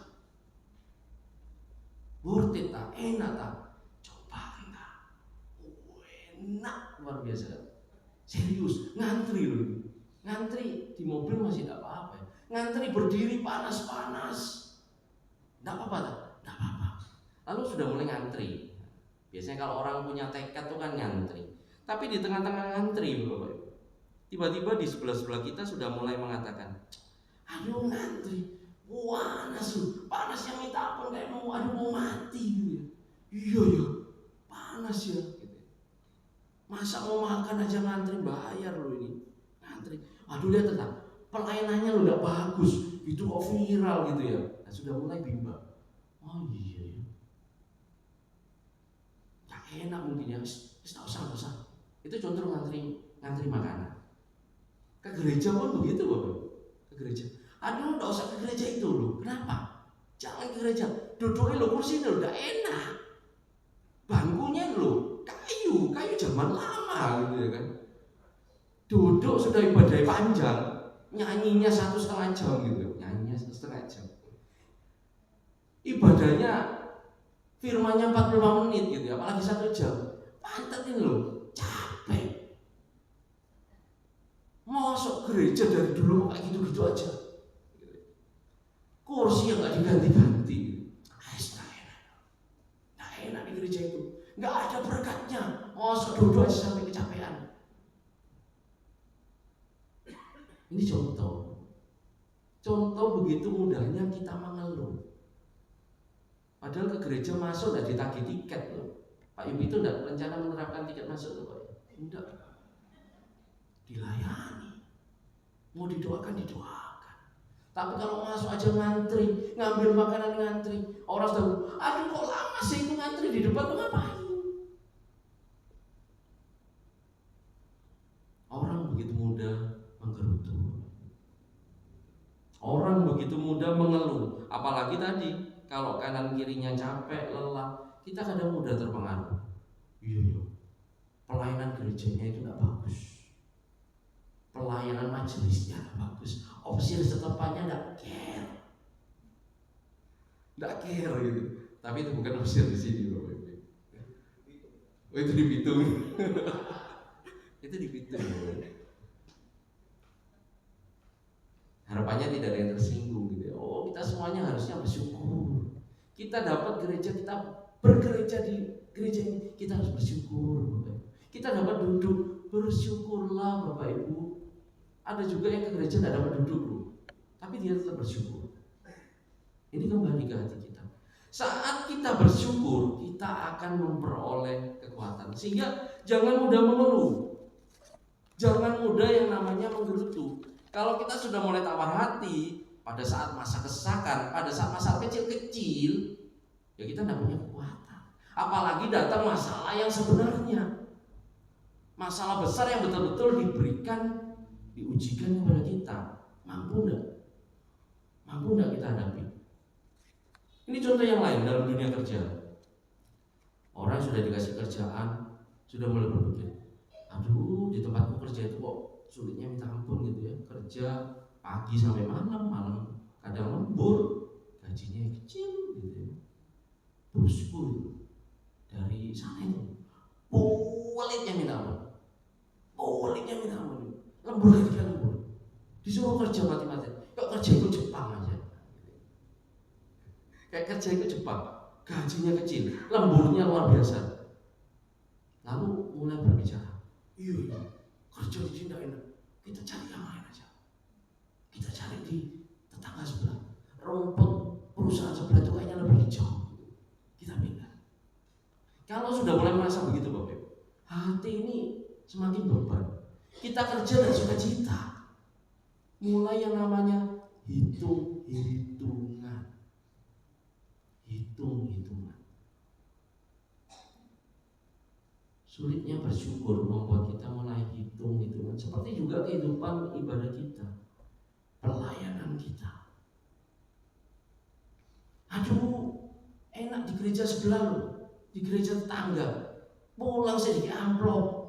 Worth it tak? Enak tak? Coba enggak? Enak luar biasa. Serius, ngantri loh. Ngantri di mobil masih tidak apa-apa ya. Ngantri berdiri panas-panas, tidak apa-apa tak? Tidak apa-apa. Lalu sudah mulai ngantri. Biasanya kalau orang punya tekad tuh kan ngantri. Tapi di tengah-tengah ngantri, Bapak, tiba-tiba di sebelah-sebelah kita sudah mulai mengatakan, aduh ngantri, panasnya minta ampun kayak mau mati gitu ya. Iya ya, panas ya. Gitu. Masa mau makan aja ngantri, bayar loh ini. Ngantri, aduh lihat tetap pelayanannya lo nggak bagus, itu kok viral gitu ya. Nah, sudah mulai bimbang. Oh iya ya, gak enak mungkin ya, tak usah. Itu contoh ngantri makanan. Ke gereja pun begitu Bapak. Ke gereja, aduh nggak usah ke gereja itu loh. Kenapa? Jangan ke gereja. Duduknya lo kursi lo udah enak. Bangkunya lo kayu zaman lama gitu ya kan. Duduk sudah ibadah panjang, nyanyinya 1,5 jam gitu. Nyanyinya 1,5 jam. Ibadahnya firmannya 45 menit gitu ya, apalagi 1 jam. Pantetin lo, capek. Masuk gereja dari dulu kayak gitu-gitu aja. Kursi yang nggak diganti-ganti. Nggak enak di gereja itu. Nggak ada berkatnya. Masuk duduk aja sampai kecapean. Ini contoh begitu mudahnya kita mengeluh. Padahal ke gereja masuk nggak ditagih tiket loh. Pak Yubi itu nggak rencana menerapkan tiket masuk loh Pak. Tidak. Dilayani. Mau didoakan. Tapi kalau masuk aja ngantri, ngambil makanan ngantri, orang sudah, aduh kok lama sih itu ngantri di depan tuh ngapain? Orang begitu mudah menggerutu. Orang begitu mudah mengeluh. Apalagi tadi kalau kanan kirinya capek, lelah, kita kadang mudah terpengaruh. Iya. Pelayanan gerejanya itu nggak bagus. Pelayanan majelisnya nggak bagus. Opsi setempatnya nggak care gitu. Tapi itu bukan opsi di sini Bapak Ibu. Oh itu di Bitung. Itu di Bitung. Harapannya tidak ada yang tersinggung gitu ya. Oh kita semuanya harusnya bersyukur. Kita dapat gereja, kita bergereja di gereja ini, kita harus bersyukur Bapak Ibu. Kita dapat duduk, bersyukurlah Bapak Ibu. Ada juga yang ke gereja tidak dapat duduk bro, tapi dia tetap bersyukur. Ini kembali ke hati kita. Saat kita bersyukur, kita akan memperoleh kekuatan. Sehingga jangan mudah mengeluh, jangan mudah yang namanya menggerutu. Kalau kita sudah mulai tawar hati pada saat masa kesesakan, pada saat masalah kecil-kecil, ya kita tidak punya kekuatan. Apalagi datang masalah yang sebenarnya, masalah besar yang betul-betul diujikan kepada kita. Mampu enggak kita hadapi? Ini contoh yang lain dalam dunia kerja. Orang sudah dikasih kerjaan, sudah mulai berpikir, aduh di tempatku kerja itu kok sulitnya minta ampun gitu ya. Kerja pagi sampai malam kadang lembur, gajinya kecil gitu ya. Bosku itu dari sana itu bolehnya minta ampun, lembur ketika lembur, disuruh kerja mati-mati. Kok kerja itu Jepang aja, kayak kerja itu Jepang, gajinya kecil, lemburnya luar biasa. Lalu mulai berbicara, iya kerja di sini tidak enak, kita cari yang lain aja. Kita cari di tetangga sebelah, rumput perusahaan sebelah itu kayaknya lebih hijau, kita pindah. Kalau sudah mulai merasa begitu Bapak Ibu, hati ini semakin beban. Kita kerja dan sukacita. Mulai yang namanya hitung-hitungan. Sulitnya bersyukur membuat kita mulai hitung-hitungan. Seperti juga kehidupan ibadah kita, pelayanan kita. Aduh, enak di gereja sebelah loh, di gereja tetangga. Pulang saya di amplop.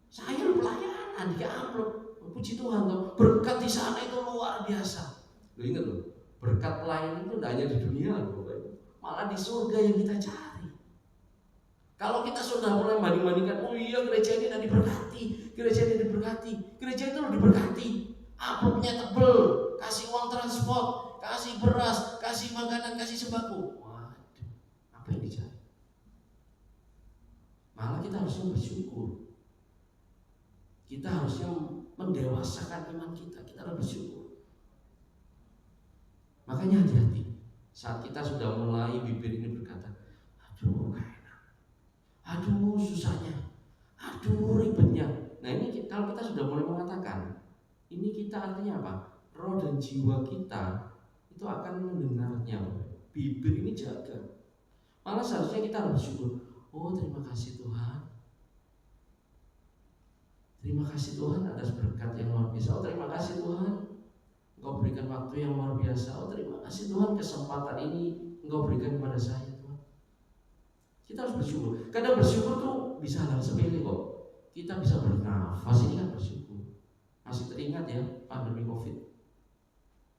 Saya pelayanan di amplop. Puji Tuhan tuh, berkat di sana itu luar biasa. Lo ingat loh, berkat pelayanan itu tidak hanya di dunia loh, malah di surga yang kita cari. Kalau kita sudah mulai banding-bandingkan, oh iya gereja ini tidak diberkati, gereja ini diberkati, gereja itu loh diberkati, amplopnya tebel, kasih uang transport, kasih beras, kasih makanan, kasih sembako. Waduh, apa yang dicari? Malah kita harusnya bersyukur. Kita harusnya mendewasakan iman kita. Kita harus bersyukur. Makanya hati-hati saat kita sudah mulai bibir ini berkata, aduh gak enak, aduh susahnya, aduh ribetnya. Nah ini kalau kita sudah mulai mengatakan, ini kita artinya apa? Roh dan jiwa kita itu akan mendengarnya. Bibir ini jaga. Malah seharusnya kita harus bersyukur. Oh terima kasih Tuhan. Terima kasih Tuhan atas berkat yang luar biasa. Oh terima kasih Tuhan, Engkau berikan waktu yang luar biasa. Oh terima kasih Tuhan, kesempatan ini Engkau berikan kepada saya Tuhan. Kita harus bersyukur. Kadang bersyukur tuh bisa hal sepele kok. Kita bisa bernafas, ini kan bersyukur. Masih teringat ya pandemi COVID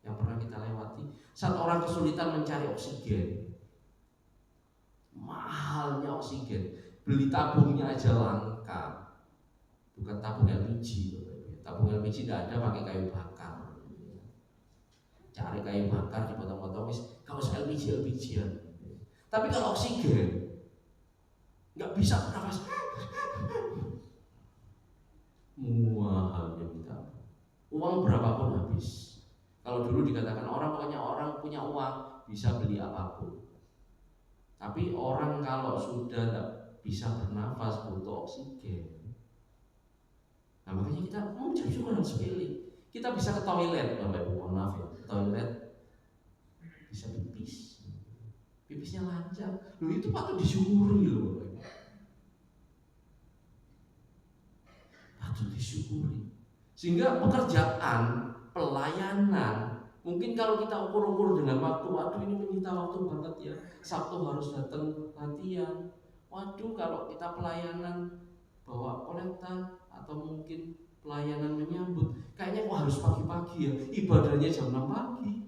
yang pernah kita lewati. Saat orang kesulitan mencari oksigen, mahalnya oksigen, beli tabungnya aja langka. Bukan tabung LPG, tabung LPG tidak ada, pakai kayu bakar. Cari kayu bakar dipotong-potong, kalau LPG LPG-an. Tapi kalau oksigen nggak bisa bernafas, mahalnya minta. Uang berapapun habis. Kalau dulu dikatakan orang punya uang bisa beli apapun. Tapi orang kalau sudah tidak bisa bernafas butuh oksigen. Nah makanya kita mencari syukur yang sepele. Kita bisa ke toilet, Bapak Ibu mohon maaf ya, ke toilet bisa pipis, pipisnya lancar. Loh itu patut disyukuri loh Bapak Ibu. Patut disyukuri. Sehingga pekerjaan, pelayanan, mungkin kalau kita ukur-ukur dengan waktu, waduh ini menyita waktu banget ya. Sabtu harus datang latihan. Waduh kalau kita pelayanan bawa kolekta atau mungkin pelayanan menyambut, kayaknya kok harus pagi-pagi ya, ibadahnya jam 6 pagi,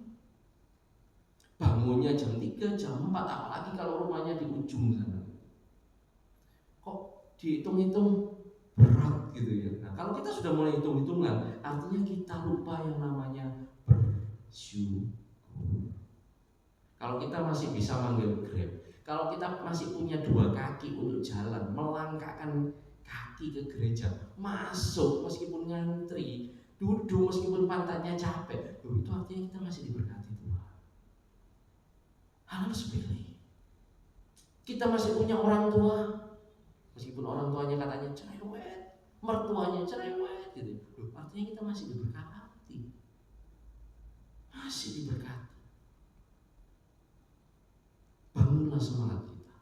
bangunnya jam 3, jam 4, apalagi kalau rumahnya di ujung sana, kok dihitung-hitung berat gitu ya. Nah kalau kita sudah mulai hitung-hitungan, artinya kita lupa yang namanya bersyukur. Kalau kita masih bisa manggil Grab, kalau kita masih punya 2 kaki untuk jalan, melangkahkan kaki ke gereja, masuk meskipun ngantri, duduk meskipun pantatnya capek, itu artinya kita masih diberkati Tuhan. Hal sepele. Kita masih punya orang tua, meskipun orang tuanya katanya cerewet, mertuanya cerewet, gitu. Artinya kita masih diberkati, masih diberkati. Bangunlah semangat kita.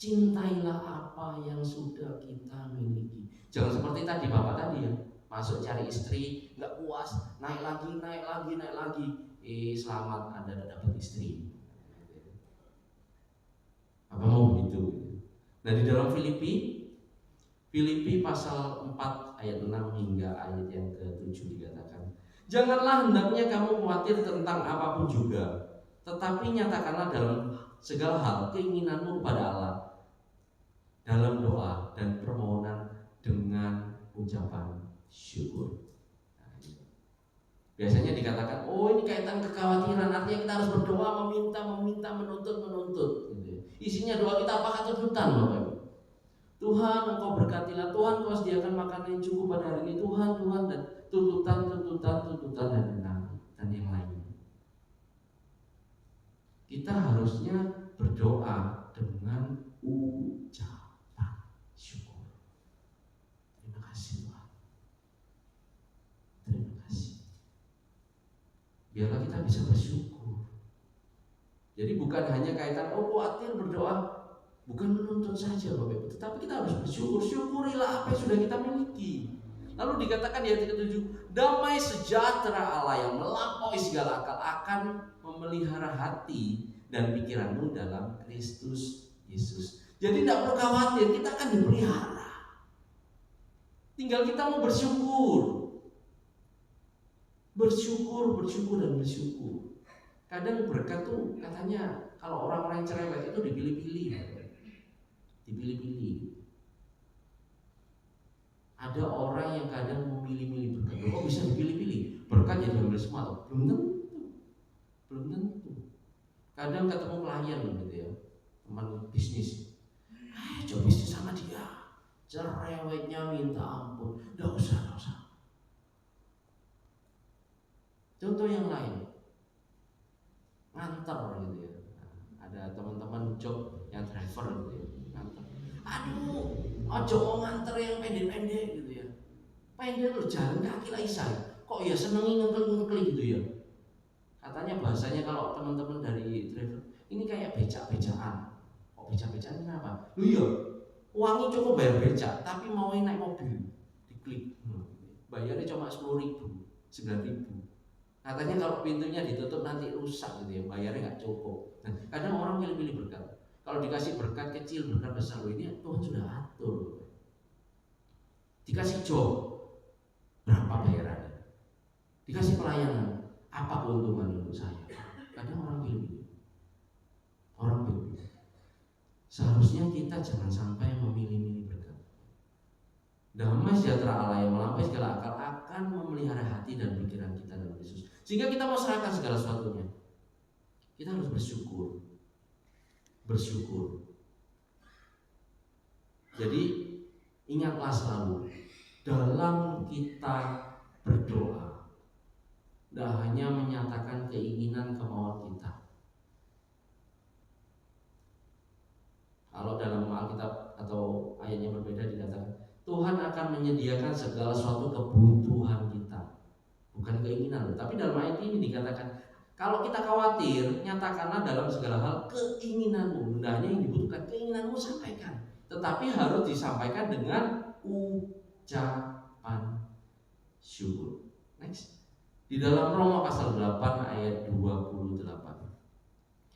Cintailah apa yang sudah kita miliki. Jangan seperti tadi Bapak tadi ya, masuk cari istri, nggak puas, naik lagi. Selamat Anda dapat istri. Apa mau begitu? Nah di dalam Filipi pasal 4 ayat 6 hingga ayat yang ke-7 dikatakan, janganlah hendaknya kamu khawatir tentang apapun juga, tetapi nyatakanlah dalam segala hal keinginanmu kepada Allah dalam doa dan permohonan dengan ucapan syukur. Biasanya dikatakan, oh ini kaitan kekhawatiran, artinya kita harus berdoa, meminta, menuntut. Isinya doa kita apakah tuntutan Bapak Ibu? Tuhan Engkau berkatilah, Tuhan Engkau sediakan makanan yang cukup pada hari ini, Tuhan, dan tuntutan dan yang lainnya. Kita harusnya berdoa dengan ucapan syukur. Terima kasih Tuhan. Terima kasih. Biarlah kita bisa bersyukur. Jadi bukan hanya kaitan khawatir berdoa, bukan menuntut saja Bapak Ibu, tetapi kita harus bersyukur. Syukurilah apa yang sudah kita miliki. Lalu dikatakan di ayat ke-7, damai sejahtera Allah yang melampaui segala akal akan memelihara hati dan pikiranmu dalam Kristus Yesus. Jadi tidak perlu khawatir, kita akan dipelihara. Tinggal kita mau bersyukur. Bersyukur. Kadang berkat tuh katanya kalau orang-orang yang cerewet itu dipilih-pilih. Ada orang yang kadang memilih-milih berkat. Kok bisa dipilih-pilih? Berkat ya diambil semua tuh. Belum tentu. Kadang ketemu klien gitu ya, teman bisnis. Ayo coba bisnis sama dia. cerewetnya minta ampun. Nggak usah. Contoh yang lain, nganter gitu ya. Ada teman-teman job yang driver gitu ya, nganter. Aduh, ojo mau nganter yang pendek-pendek gitu ya. Pendek lo jalan kaki lah isa. Kok ya senengi ngengkel-ngengkel gitu ya. Katanya bahasanya kalau teman-teman dari driver, ini kayak becak-becakan. Kok becak-becakan kenapa? Lu ya, uangnya cukup bayar becak, tapi mau naik mobil, diklik. Bayarnya cuma 10.000, 9.000. Katanya kalau pintunya ditutup nanti rusak gitu ya, bayarnya nggak cukup. Nah, kadang orang pilih-pilih berkat. Kalau dikasih berkat kecil, berkat besar, ini Tuhan sudah atur. Dikasih job, berapa bayarannya? Dikasih pelayanan, apa keuntungan untuk saya? Kadang orang pilih-pilih. Seharusnya kita jangan sampai memilih-milih berkat. Damai sejahtera Allah yang melampaui segala akal akan memelihara hati dan pikiran kita dalam Yesus. Sehingga kita mau serahkan segala sesuatunya. Kita harus bersyukur. Jadi ingatlah selalu dalam kita berdoa, tidak hanya menyatakan keinginan kemauan kita. Kalau dalam Alkitab atau ayatnya berbeda dikatakan Tuhan akan menyediakan segala sesuatu kebutuhan kita, bukan keinginan. Tapi dalam ayat ini dikatakan kalau kita khawatir, nyatakanlah dalam segala hal keinginanmu. Tidak hanya yang dibutuhkan, keinginanmu sampaikan. Tetapi harus disampaikan dengan ucapan syukur. Next. Di dalam Roma pasal 8 ayat 28.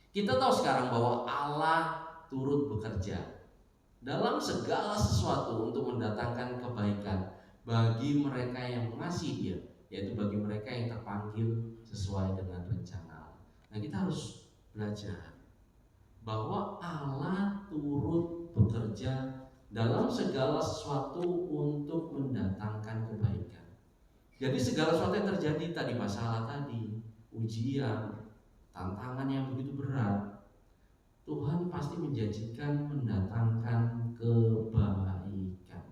Kita tahu sekarang bahwa Allah turut bekerja dalam segala sesuatu untuk mendatangkan kebaikan bagi mereka yang mengasihi Dia, yaitu bagi mereka yang terpanggil sesuai dengan rencana. Nah, kita harus belajar bahwa Allah turut bekerja dalam segala sesuatu untuk mendatangkan kebaikan. Jadi segala sesuatu yang terjadi tadi, masalah tadi, ujian, tantangan yang begitu berat, Tuhan pasti menjanjikan mendatangkan kebaikan.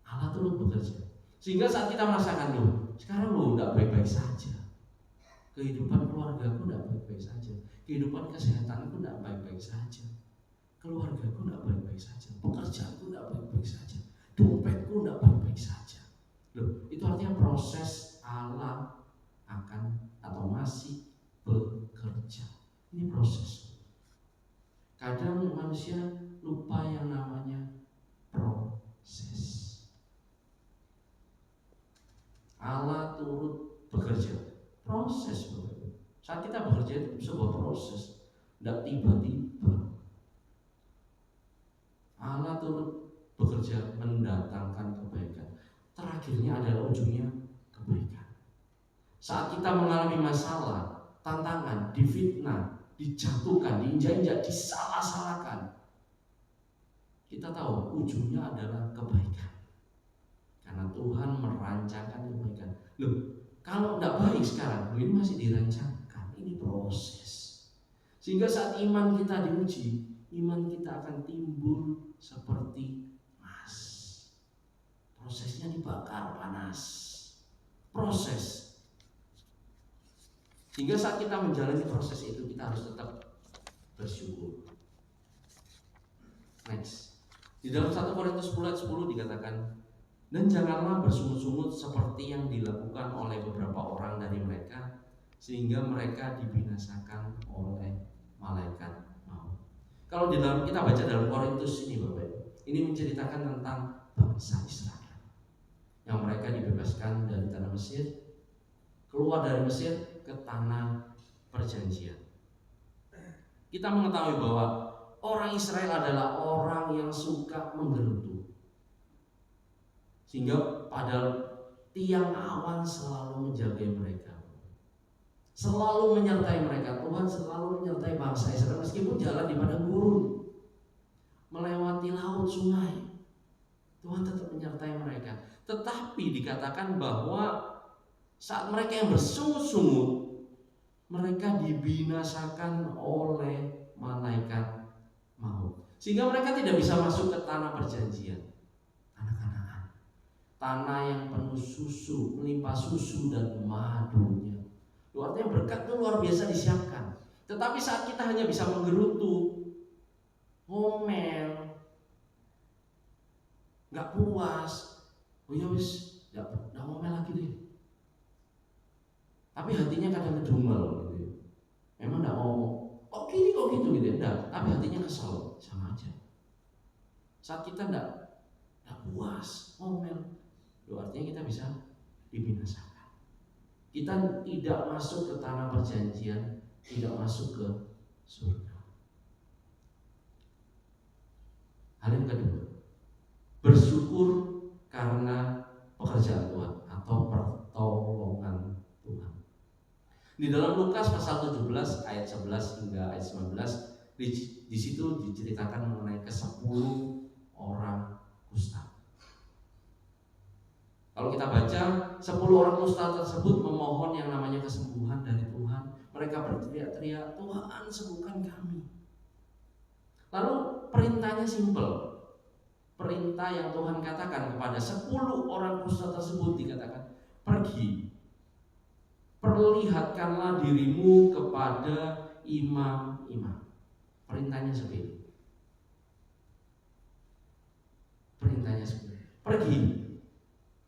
Allah turut bekerja. Sehingga saat kita merasakan sekarang tidak baik-baik saja. Kehidupan keluargaku tidak baik-baik saja. Kehidupan kesehatanku tidak baik-baik saja. Keluargaku tidak baik-baik saja. Pekerjaanku tidak baik-baik saja. Dompetku tidak baik-baik saja. Itu artinya proses Allah akan atau masih bekerja. Ini proses. Kadang manusia lupa yang namanya proses. Allah turut bekerja. Proses. Saat kita bekerja itu sebuah proses, tidak tiba-tiba. Allah turut bekerja mendatangkan kebaikan. Terakhirnya adalah ujungnya kebaikan. Saat kita mengalami masalah, tantangan, difitnah, dijatuhkan, diinjak-injak, disalah-salahkan, kita tahu ujungnya adalah kebaikan. Karena Tuhan merancangkan kebaikan. Kalau tidak baik sekarang, ini masih dirancangkan. Ini proses. Sehingga saat iman kita diuji, iman kita akan timbul seperti emas. Prosesnya dibakar panas. Proses. Sehingga saat kita menjalani proses itu, kita harus tetap bersyukur. Next. Di dalam 1 Korintus 10 dikatakan, dan janganlah bersungut-sungut seperti yang dilakukan oleh beberapa orang dari mereka, sehingga mereka dibinasakan oleh malaikat maut. Kalau di dalam kita baca dalam Korintus ini, Bapak, ini menceritakan tentang bangsa Israel yang mereka dibebaskan dari tanah Mesir, keluar dari Mesir ke tanah perjanjian. Kita mengetahui bahwa orang Israel adalah orang yang suka menggerutu. Sehingga pada tiang awan selalu menjaga mereka, selalu menyertai mereka. Tuhan selalu menyertai bangsa Israel meskipun jalan di padang gurun, melewati laut, sungai, Tuhan tetap menyertai mereka. Tetapi dikatakan bahwa saat mereka yang bersungut-sungut, mereka dibinasakan oleh malaikat maut, sehingga mereka tidak bisa masuk ke tanah perjanjian. tanah yang penuh susu, melimpah susu dan madunya. Artinya berkat itu luar biasa disiapkan. Tetapi saat kita hanya bisa menggerutu, ngomel, nggak puas, oh ya wis, nggak ngomel lagi deh. Tapi hatinya kadang ngedumel gitu ya. Memang nggak mau, kok gini kok gitu gitu ya. Enggak, tapi hatinya kesel, sama aja. Saat kita nggak puas, ngomel, artinya kita bisa dibinasakan. Kita tidak masuk ke tanah perjanjian, tidak masuk ke surga. Hal yang kedua, bersyukur karena pekerjaan Tuhan atau pertolongan Tuhan. Di dalam Lukas pasal 17 ayat 11 hingga ayat 19, di situ diceritakan mengenai ke-10 orang kusta. Kalau kita baca, 10 orang kusta tersebut memohon yang namanya kesembuhan dari Tuhan. Mereka berteriak-teriak, Tuhan sembuhkan kami. Lalu perintahnya simpel. Perintah yang Tuhan katakan kepada 10 orang kusta tersebut dikatakan, pergi, perlihatkanlah dirimu kepada imam-imam. Perintahnya seperti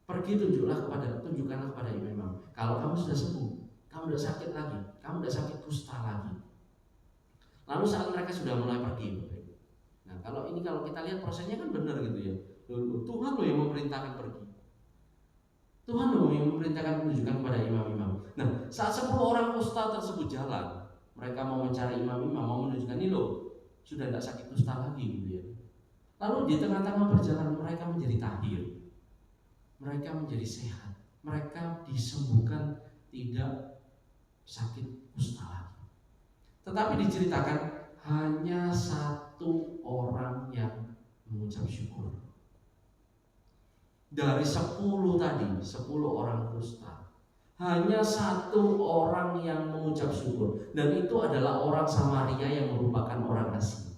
pergi tunjukkanlah kepada imam-imam. Kalau kamu sudah sembuh, kamu tidak sakit lagi, kamu tidak sakit kusta lagi. Lalu saat mereka sudah mulai pergi, nah kalau kita lihat prosesnya kan benar gitu ya. Tuhan loh yang memerintahkan pergi. Tuhan loh yang memerintahkan menunjukkan kepada imam-imam. Nah, saat 10 orang kusta tersebut jalan, mereka mau mencari imam-imam, mau menunjukkan ini loh, sudah tidak sakit kusta lagi gitu ya. Lalu di tengah-tengah perjalanan mereka menjadi tahir, mereka menjadi sehat, mereka disembuhkan, tidak sakit kusta lagi. Tetapi diceritakan hanya 1 orang yang mengucap syukur. Dari 10 tadi, 10 orang kusta, hanya 1 orang yang mengucap syukur, dan itu adalah orang Samaria yang merupakan orang asing.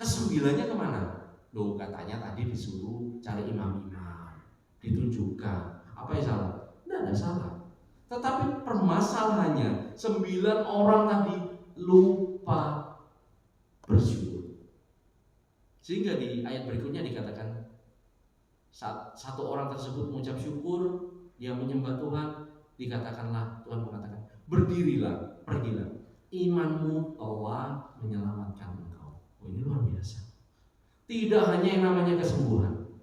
Ke-9-nya kemana? Loh, katanya tadi disuruh cari imam-imam, ditunjukkan. Apa yang salah? Tidak ada salah. Tetapi permasalahannya 9 orang tadi lupa bersyukur. Sehingga di ayat berikutnya dikatakan, saat 1 orang tersebut mengucap syukur, dia menyembah Tuhan, dikatakanlah, Tuhan mengatakan, berdirilah, pergilah, imanmu telah menyelamatkan engkau. Oh, ini luar biasa. Tidak hanya yang namanya kesembuhan,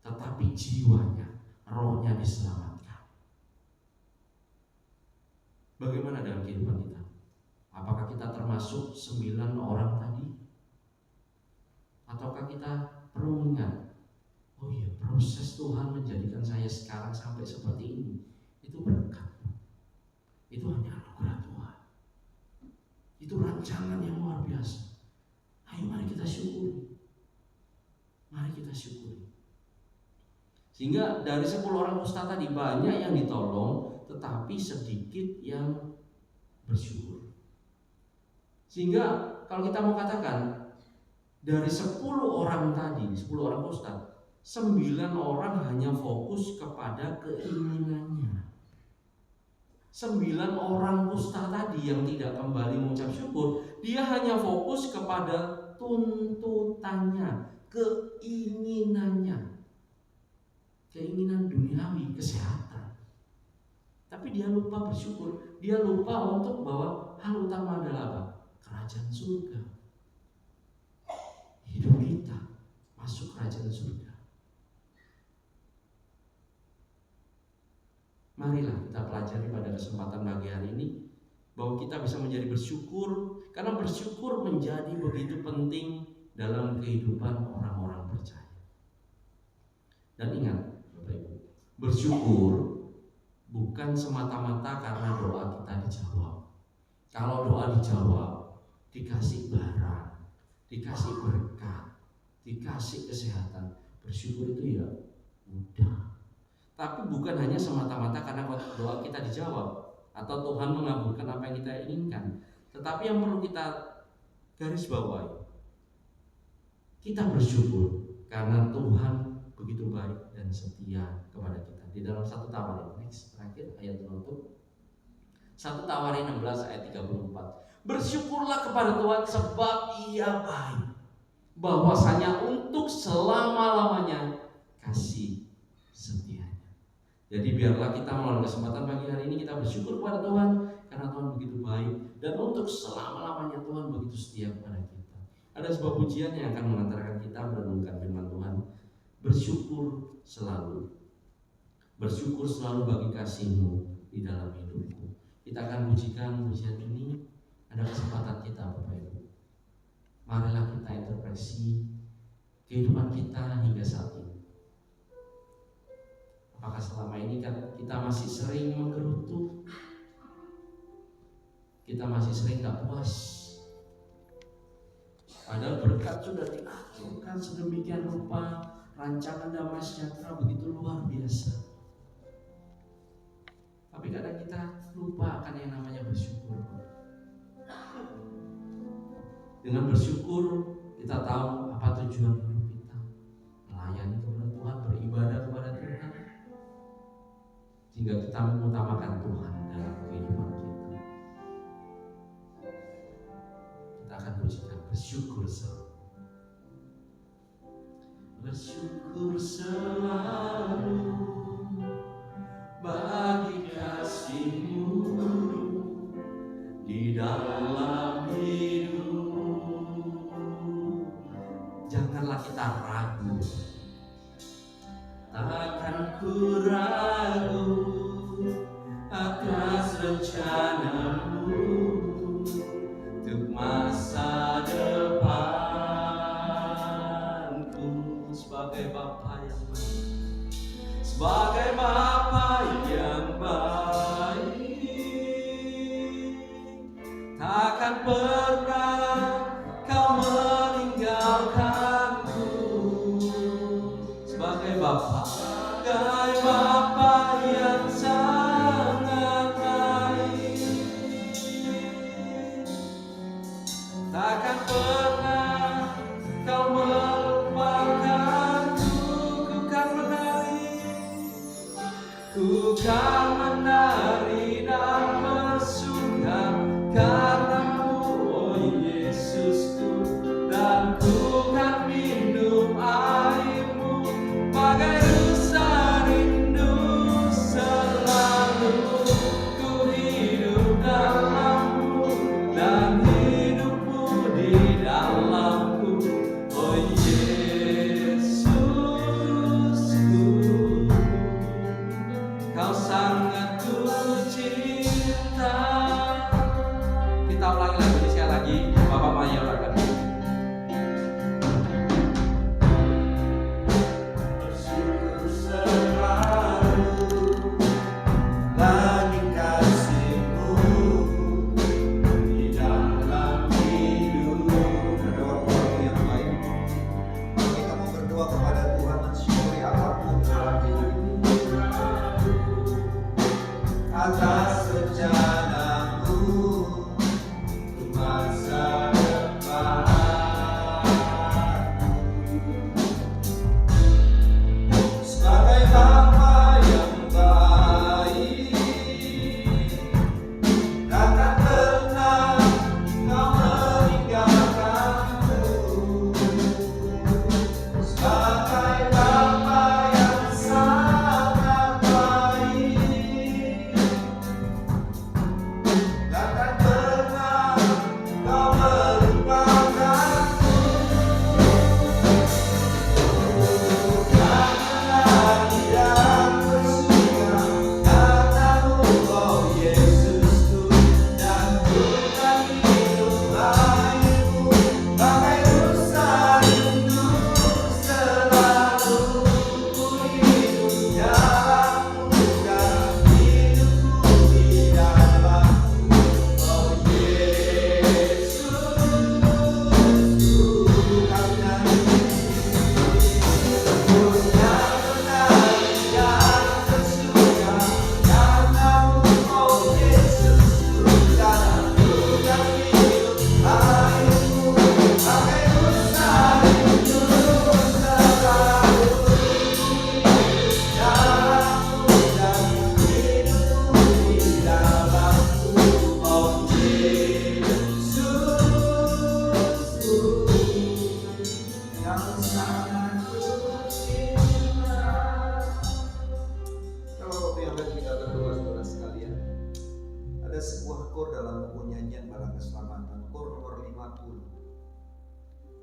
tetapi jiwanya, rohnya diselamatkan. Bagaimana dengan kehidupan kita? Apakah kita termasuk 9 orang tadi? Ataukah kita perlu mengingat, oh iya, proses Tuhan menjadikan saya sekarang sampai seperti ini, itu berkat, itu hanya anugerah Tuhan, itu rancangan yang luar biasa. Ayo mari kita syukuri. Mari kita syukuri. Sehingga dari 10 orang kusta tadi banyak yang ditolong, tetapi sedikit yang bersyukur. Sehingga kalau kita mau katakan, dari 10 orang tadi, 10 orang kusta, 9 orang hanya fokus kepada keinginannya. 9 orang kusta tadi yang tidak kembali mengucap syukur, dia hanya fokus kepada tuntutannya, keinginannya, keinginan duniawi, kesehatan. Tapi dia lupa bersyukur, dia lupa untuk bahwa hal utama adalah apa? Kerajaan surga. Hidup kita masuk kerajaan surga. Marilah kita pelajari pada kesempatan pagi hari ini bahwa kita bisa menjadi bersyukur, karena bersyukur menjadi begitu penting dalam kehidupan orang-orang percaya. Dan ingat, Bapak Ibu, bersyukur bukan semata-mata karena doa kita dijawab. Kalau doa dijawab, dikasih barang, dikasih berkat, dikasih kesehatan, bersyukur itu ya mudah. Tapi bukan hanya semata-mata karena doa kita dijawab atau Tuhan mengabulkan apa yang kita inginkan. Tetapi yang perlu kita garis bawahi, kita bersyukur karena Tuhan begitu baik dan setia kepada kita. Di dalam 1 Tawarin, next terakhir ayat penutup, 1 Tawarin 16 ayat 34. Bersyukurlah kepada Tuhan sebab Ia baik, bahwasanya untuk selama-lamanya kasih setianya. Jadi biarlah kita melalui kesempatan pagi hari ini kita bersyukur kepada Tuhan karena Tuhan begitu baik, dan untuk selama-lamanya Tuhan begitu setia kepada kita. Ada sebuah pujian yang akan mengantarkan kita merenungkan firman Tuhan. Bersyukur selalu. Bersyukur selalu bagi kasih-Mu di dalam hidupku. Kita akan pujikan pujian ini. Ada kesempatan kita Bapak Ibu. Marilah kita interpretasi kehidupan kita hingga saat ini. Apakah selama ini kita masih sering menggerutu? Kita masih sering gak puas? Padahal berkat sudah diaturkan sedemikian rupa, rancangan damai sejahtera begitu luar biasa. Tapi kadang kita lupa akan yang namanya bersyukur. Dengan bersyukur kita tahu apa tujuan hidup kita, melayani kepada Tuhan, beribadah kepada Tuhan, sehingga kita mengutamakan Tuhan dalam kehidupan kita. Kita akan pujikan bersyukur selalu. Bersyukur selalu bagi kasih-Mu di dalam hidup. Janganlah kita ragu, takkan ku ragu atas rencana-Mu untuk masa depanku. Sebagai Bapa yang baik, sebagai Bapa yang baik, takkan pernah Kau meninggalkanku. Sebagai Bapa yang sangat baik, takkan pernah Kau melupakanku. Ku kan menari dan bersuka karena-Mu, oh Yesusku, dan ku kan minum air-Mu bagai rusa rindu. Selalu ku hidup dalam-Mu dan hidup-Mu di dalamku, oh Yesusku. Kau sangat ku cinta. Kita ulangi lagi sekali lagi, Bapak mayorkan. Bersyukur selalu bagi kasih-Mu di dalam hidup. Ada waktu yang baik. Kita mau berdoa kepada Tuhan, mensyukuri apapun dalam hidup Atas rencana-Mu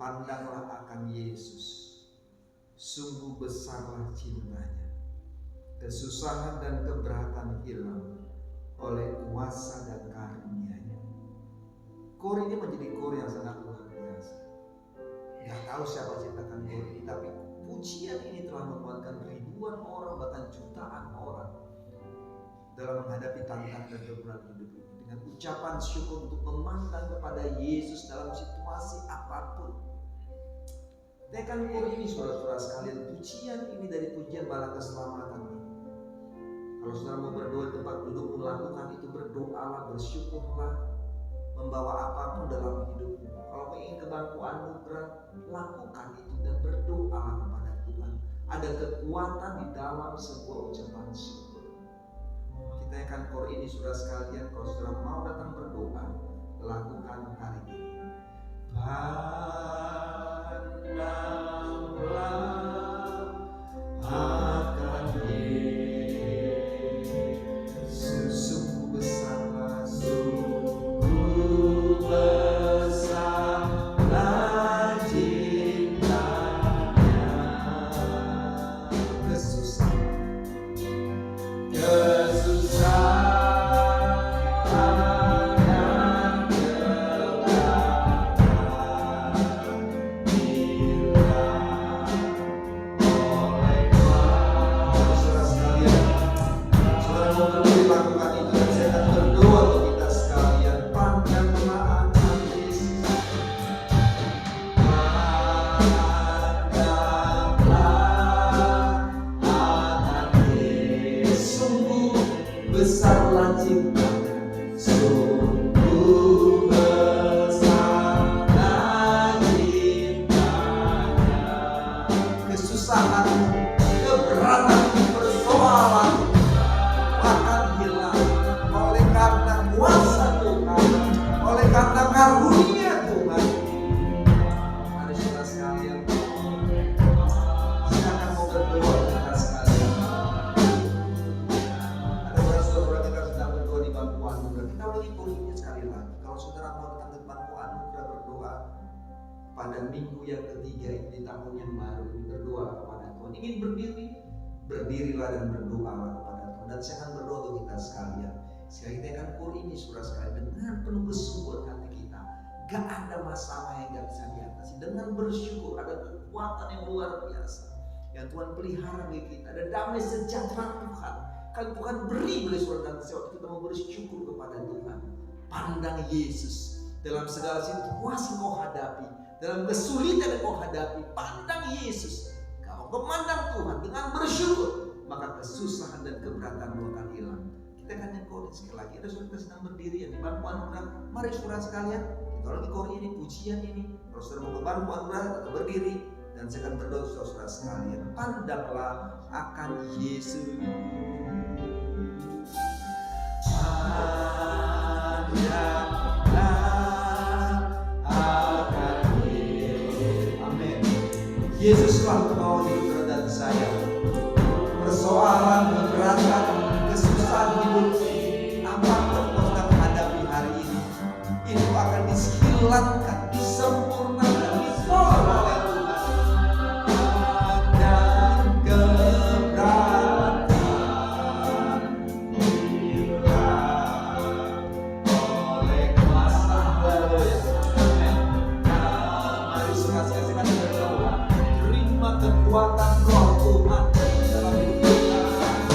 Pandanglah akan Yesus, sungguh besarlah cintanya. Kesusahan dan keberatan hilang oleh kuasa dan karunia-Nya. Kor ini menjadi kor yang sangat luar biasa. Gak tahu siapa ciptakan kor ini, tapi pujian ini telah menguatkan ribuan orang, bahkan jutaan orang dalam menghadapi tantangan dan kebenaran hidup ini. Dengan ucapan syukur untuk memandang kepada Yesus dalam situasi apapun. Tekan kor ini, saudara-saudara sekalian, pujian ini dari pujian bala keselamatan ini. Kalau saudara mau berdoa di tempat duduk, lakukan itu, berdoalah, bersyukurlah, membawa apapun dalam hidupmu. Kalau ingin ke bangku anugerah, lakukan itu dan berdoalah kepada Tuhan. Ada kekuatan di dalam sebuah ucapan syukur. Kita akan kor ini, saudara sekalian, kalau saudara mau datang berdoa, lakukan hari ini. Pandanglah akan Yesus, sungguh besarlah, sungguh besarlah cintanya. Kesusahan dan besarlah cintanya, sungguh besarlah cintanya. Kesusahan, keberatan, persoalan akan hilang oleh karena kuasa Tuhan, oleh karena karunia Tuhan. Mari saudara sekalian, silakan mau berdoa kita sekalian. Kita lagi poinnya sekali lagi. Kalau saudara mau datang ke bangku anugerah berdoa pada minggu yang ketiga ini di tahun yang baru ini, berdoa kepada Tuhan. Ingin berdiri, berdirilah dan berdoalah kepada Tuhan. Dan saya akan berdoa untuk kita sekalian. Sekali kita akan kur ini, saudara sekalian, dengan penuh kesungguhan hati kita. Gak ada masalah yang gak bisa diatasi. Dengan bersyukur ada kekuatan yang luar biasa yang Tuhan pelihara bagi kita. Ada damai sejahtera Tuhan. Kan Tuhan beri bagi saudara dan saya waktu kita mau bersyukur kepada Tuhan. Pandang Yesus dalam segala situasi kau hadapi, dalam kesulitan yang kau hadapi, pandang Yesus. Kau memandang Tuhan dengan bersyukur, maka kesusahan dan keberatan kau akan hilang. Kita akan nyekor sekali lagi. Ada saudara sedang berdiri yang di bangku anugerah. Mari saudara sekalian, kita lagi kor ini, pujian ini. Kalau saudara mau ke bangku anugerah, kita berdiri. Dan saya akan berdoa saudara sekalian. Pandanglah akan Yesus. Amin. Yesuslah pembawa hidup saudara dan saya. Persoalan, keberatan, kesusahan hidup, apapun kau sedang hadapi hari ini, itu akan dihilangkan, disempurnakan, ditolong oleh Tuhan. Dan keberatan oleh kuasa Mari saksikan berdoa. Terima kekuatan Roh Tuhan dalam hidup kita.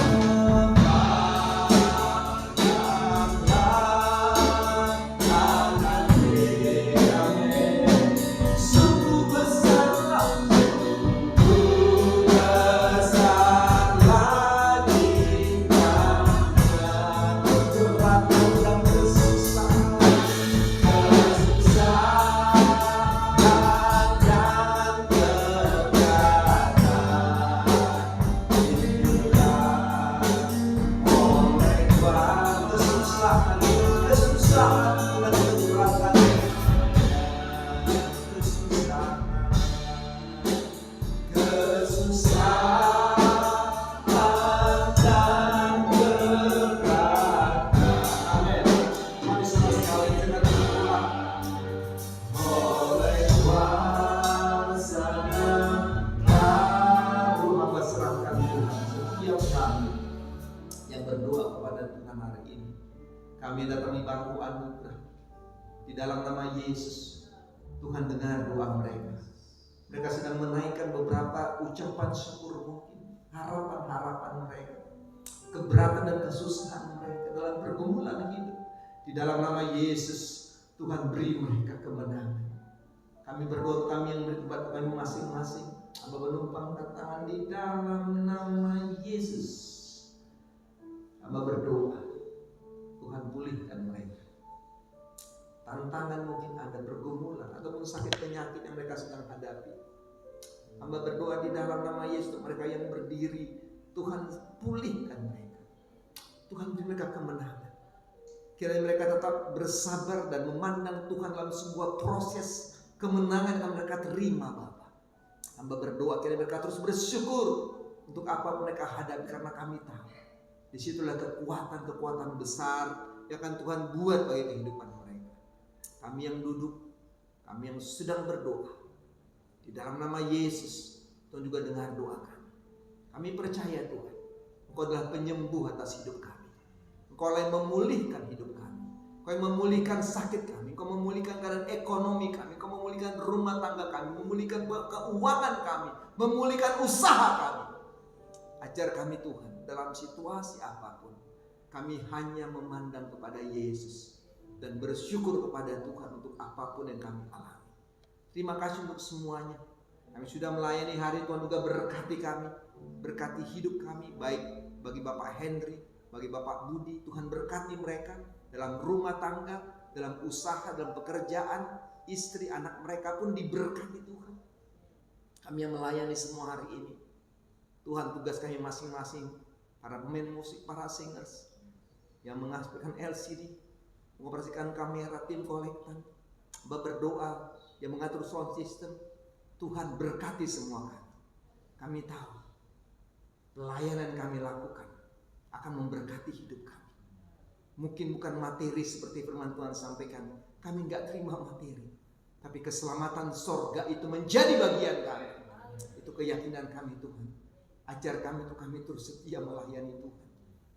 Di dalam nama Yesus, Tuhan dengar doa mereka. Mereka sedang menaikkan beberapa ucapan syukur mungkin, harapan-harapan mereka, keberatan dan kesusahan mereka dalam pergumulan hidup. Di dalam nama Yesus, Tuhan beri mereka kemenangan. Kami berdoa, kami yang berdebat kami masing-masing, hamba menumpangkan tangan di dalam nama Yesus. Hamba berdoa, Tuhan pulihkan mereka. Tantangan mungkin ada, pergumulan ataupun sakit penyakit yang mereka sedang hadapi. Hamba berdoa di dalam nama Yesus untuk mereka yang berdiri, Tuhan pulihkan mereka. Tuhan beri mereka kemenangan. Kiranya mereka tetap bersabar dan memandang Tuhan dalam sebuah proses kemenangan yang mereka terima, Bapa. Hamba berdoa kiranya mereka terus bersyukur untuk apa mereka hadapi, karena kami tahu disitulah kekuatan-kekuatan besar yang akan Tuhan buat bagi kehidupan mereka. Kami yang duduk, kami yang sedang berdoa, di dalam nama Yesus, Tuhan juga dengar doa kami. Kami percaya Tuhan, Engkau adalah penyembuh atas hidup kami. Engkau yang memulihkan hidup kami. Engkau yang memulihkan sakit kami. Engkau memulihkan keadaan ekonomi kami. Engkau memulihkan rumah tangga kami. Memulihkan keuangan kami. Memulihkan usaha kami. Ajar kami Tuhan, dalam situasi apapun, kami hanya memandang kepada Yesus dan bersyukur kepada Tuhan untuk apapun yang kami alami. Terima kasih untuk semuanya. Kami sudah melayani hari, Tuhan juga berkati kami, berkati hidup kami, baik bagi Bapak Henry, bagi Bapak Budi. Tuhan berkati mereka dalam rumah tangga, dalam usaha, dalam pekerjaan, istri, anak mereka pun diberkati Tuhan. Kami yang melayani semua hari ini, Tuhan tugas kami masing-masing, para pemain musik, para singers yang mengasihkan LCD, mengoperasikan kamera, tim kolektan, berdoa, yang mengatur sound system. Tuhan berkati semua kami. Kami tahu pelayanan kami lakukan akan memberkati hidup kami. Mungkin bukan materi seperti firman Tuhan sampaikan, kami nggak terima materi, tapi keselamatan sorga itu menjadi bagian kami. Itu keyakinan kami Tuhan. Ajar kami untuk kami terus setia melayani Tuhan.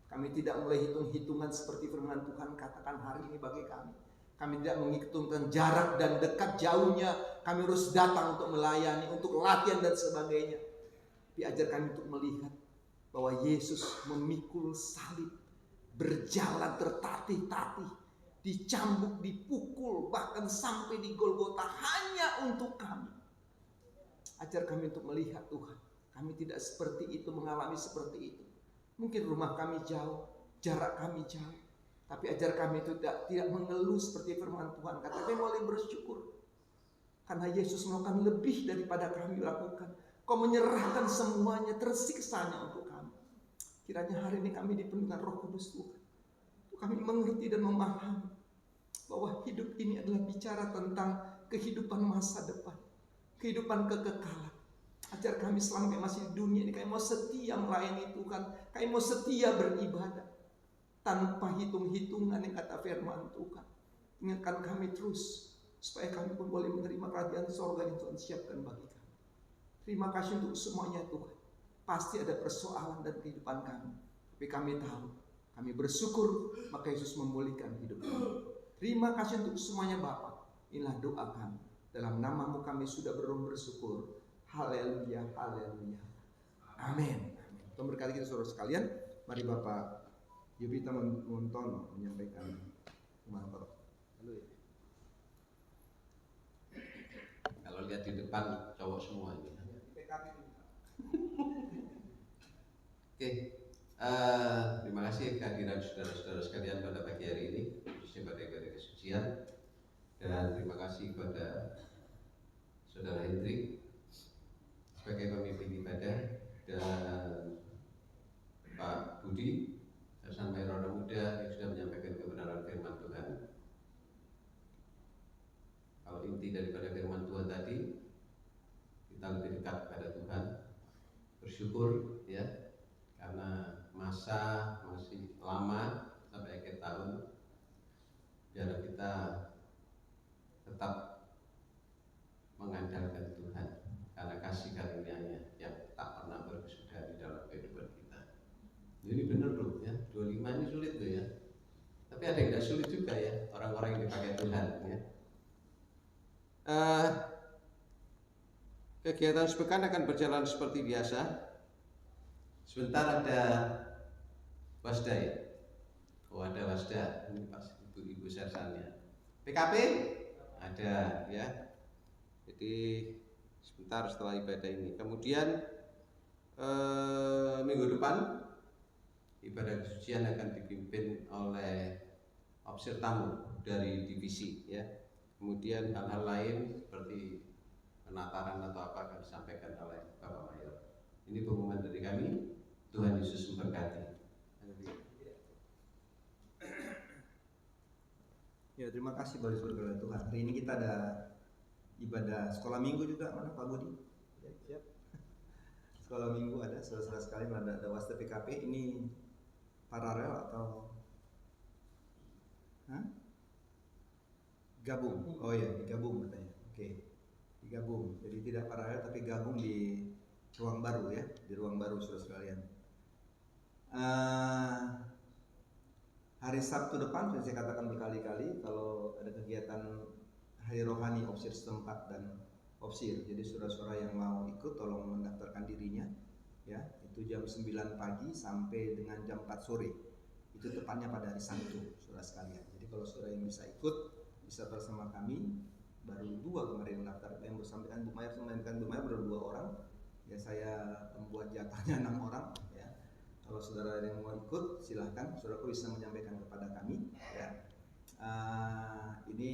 Kami tidak mulai hitung-hitungan seperti firman Tuhan katakan hari ini bagi kami. Kami tidak menghitungkan jarak dan dekat jauhnya. Kami harus datang untuk melayani, untuk latihan dan sebagainya. Tapi ajar kami untuk melihat bahwa Yesus memikul salib, berjalan tertatih-tatih, dicambuk, dipukul, bahkan sampai di Golgota hanya untuk kami. Ajar kami untuk melihat Tuhan, kami tidak seperti itu, mengalami seperti itu. Mungkin rumah kami jauh, jarak kami jauh, tapi ajar kami itu tidak mengeluh seperti firman Tuhan. Kata kami boleh bersyukur, karena Yesus melakukan lebih daripada kami lakukan. Kau menyerahkan semuanya, tersiksanya untuk kami. Kiranya hari ini kami dipenuhi dengan Roh Kudus Tuhan. Kami mengerti dan memahami bahwa hidup ini adalah bicara tentang kehidupan masa depan, kehidupan kekekalan. Ajar kami selama kami masih di dunia ini, kami mau setia melayani Tuhan, kami mau setia beribadah tanpa hitung-hitungan yang kata firman Tuhan. Ingatkan kami terus supaya kami pun boleh menerima kerajaan sorga yang Tuhan siapkan bagi kami. Terima kasih untuk semuanya Tuhan. Pasti ada persoalan dan kehidupan kami, tapi kami tahu, kami bersyukur, maka Yesus memulihkan hidup kami. Terima kasih untuk semuanya Bapa. Inilah doa kami. Dalam nama-Mu kami sudah bersyukur. Haleluya, haleluya. Amin. Tuhan berkati kita saudara sekalian. Mari Bapak Yubita Montono menyampaikan manfaat. Haleluya. Kalau lihat di depan cowok semua ini. Oke, terima kasih kehadiran saudara-saudara sekalian pada pagi hari ini, khususnya pada ibadah kesucian. Dan terima kasih kepada Saudara Hendrik sebagai pemimpin ibadah, dan Pak Budi sampai Roda Muda yang sudah menyampaikan kebenaran firman Tuhan. Kalau inti daripada firman Tuhan tadi, kita lebih dekat pada Tuhan, bersyukur ya, karena masa masih lama sampai akhir tahun. Biar kita tetap mengandalkan Tuhan, karena kasih karunia-Nya yang tak pernah berkesudahan di dalam kehidupan kita. Ini benar loh ya, 25 ini sulit loh ya. Tapi ada yang tidak sulit juga ya. Orang orang-orang yang dipakai Tuhan ya. Kegiatan sepekan akan berjalan seperti biasa. Sebentar ada wasda ya. Oh ada wasda, ini pas ibu-ibu sersannya. PKP ada ya. Jadi sebentar setelah ibadah ini. Kemudian minggu depan ibadah kesucian akan dipimpin oleh opsir tamu dari divisi ya. Kemudian hal-hal lain seperti penataran atau apa akan disampaikan oleh Bapak Mayor. Ini pengumuman dari kami. Tuhan Yesus memberkati. Ya, terima kasih Bapak Saudara Tuhan. Hari ini kita ada ibadah sekolah minggu juga, mana Pak Budi? Ya, siap. Sekolah minggu ada, saudara-saudara sekalian, ada wasda PKP. Ini paralel atau gabung? Oh ya, digabung katanya. Oke, digabung. Jadi tidak paralel tapi gabung di ruang baru ya, di ruang baru saudara sekalian. Hari Sabtu depan sudah saya katakan berkali-kali kalau ada kegiatan hari rohani opsir setempat dan opsir. Jadi saudara-saudara yang mau ikut tolong mendaftarkan dirinya ya. Itu jam 9 pagi sampai dengan jam 4 sore. Itu tepatnya pada hari Sabtu saudara sekalian. Jadi kalau saudara yang bisa ikut bisa bersama kami. Baru 2 kemarin mendaftar, yang bersampaikan Bu Mayer baru 2 orang. Ya saya membuat jatahnya 6 orang ya. Kalau saudara yang mau ikut silahkan, saudaraku bisa menyampaikan kepada kami ya. Ini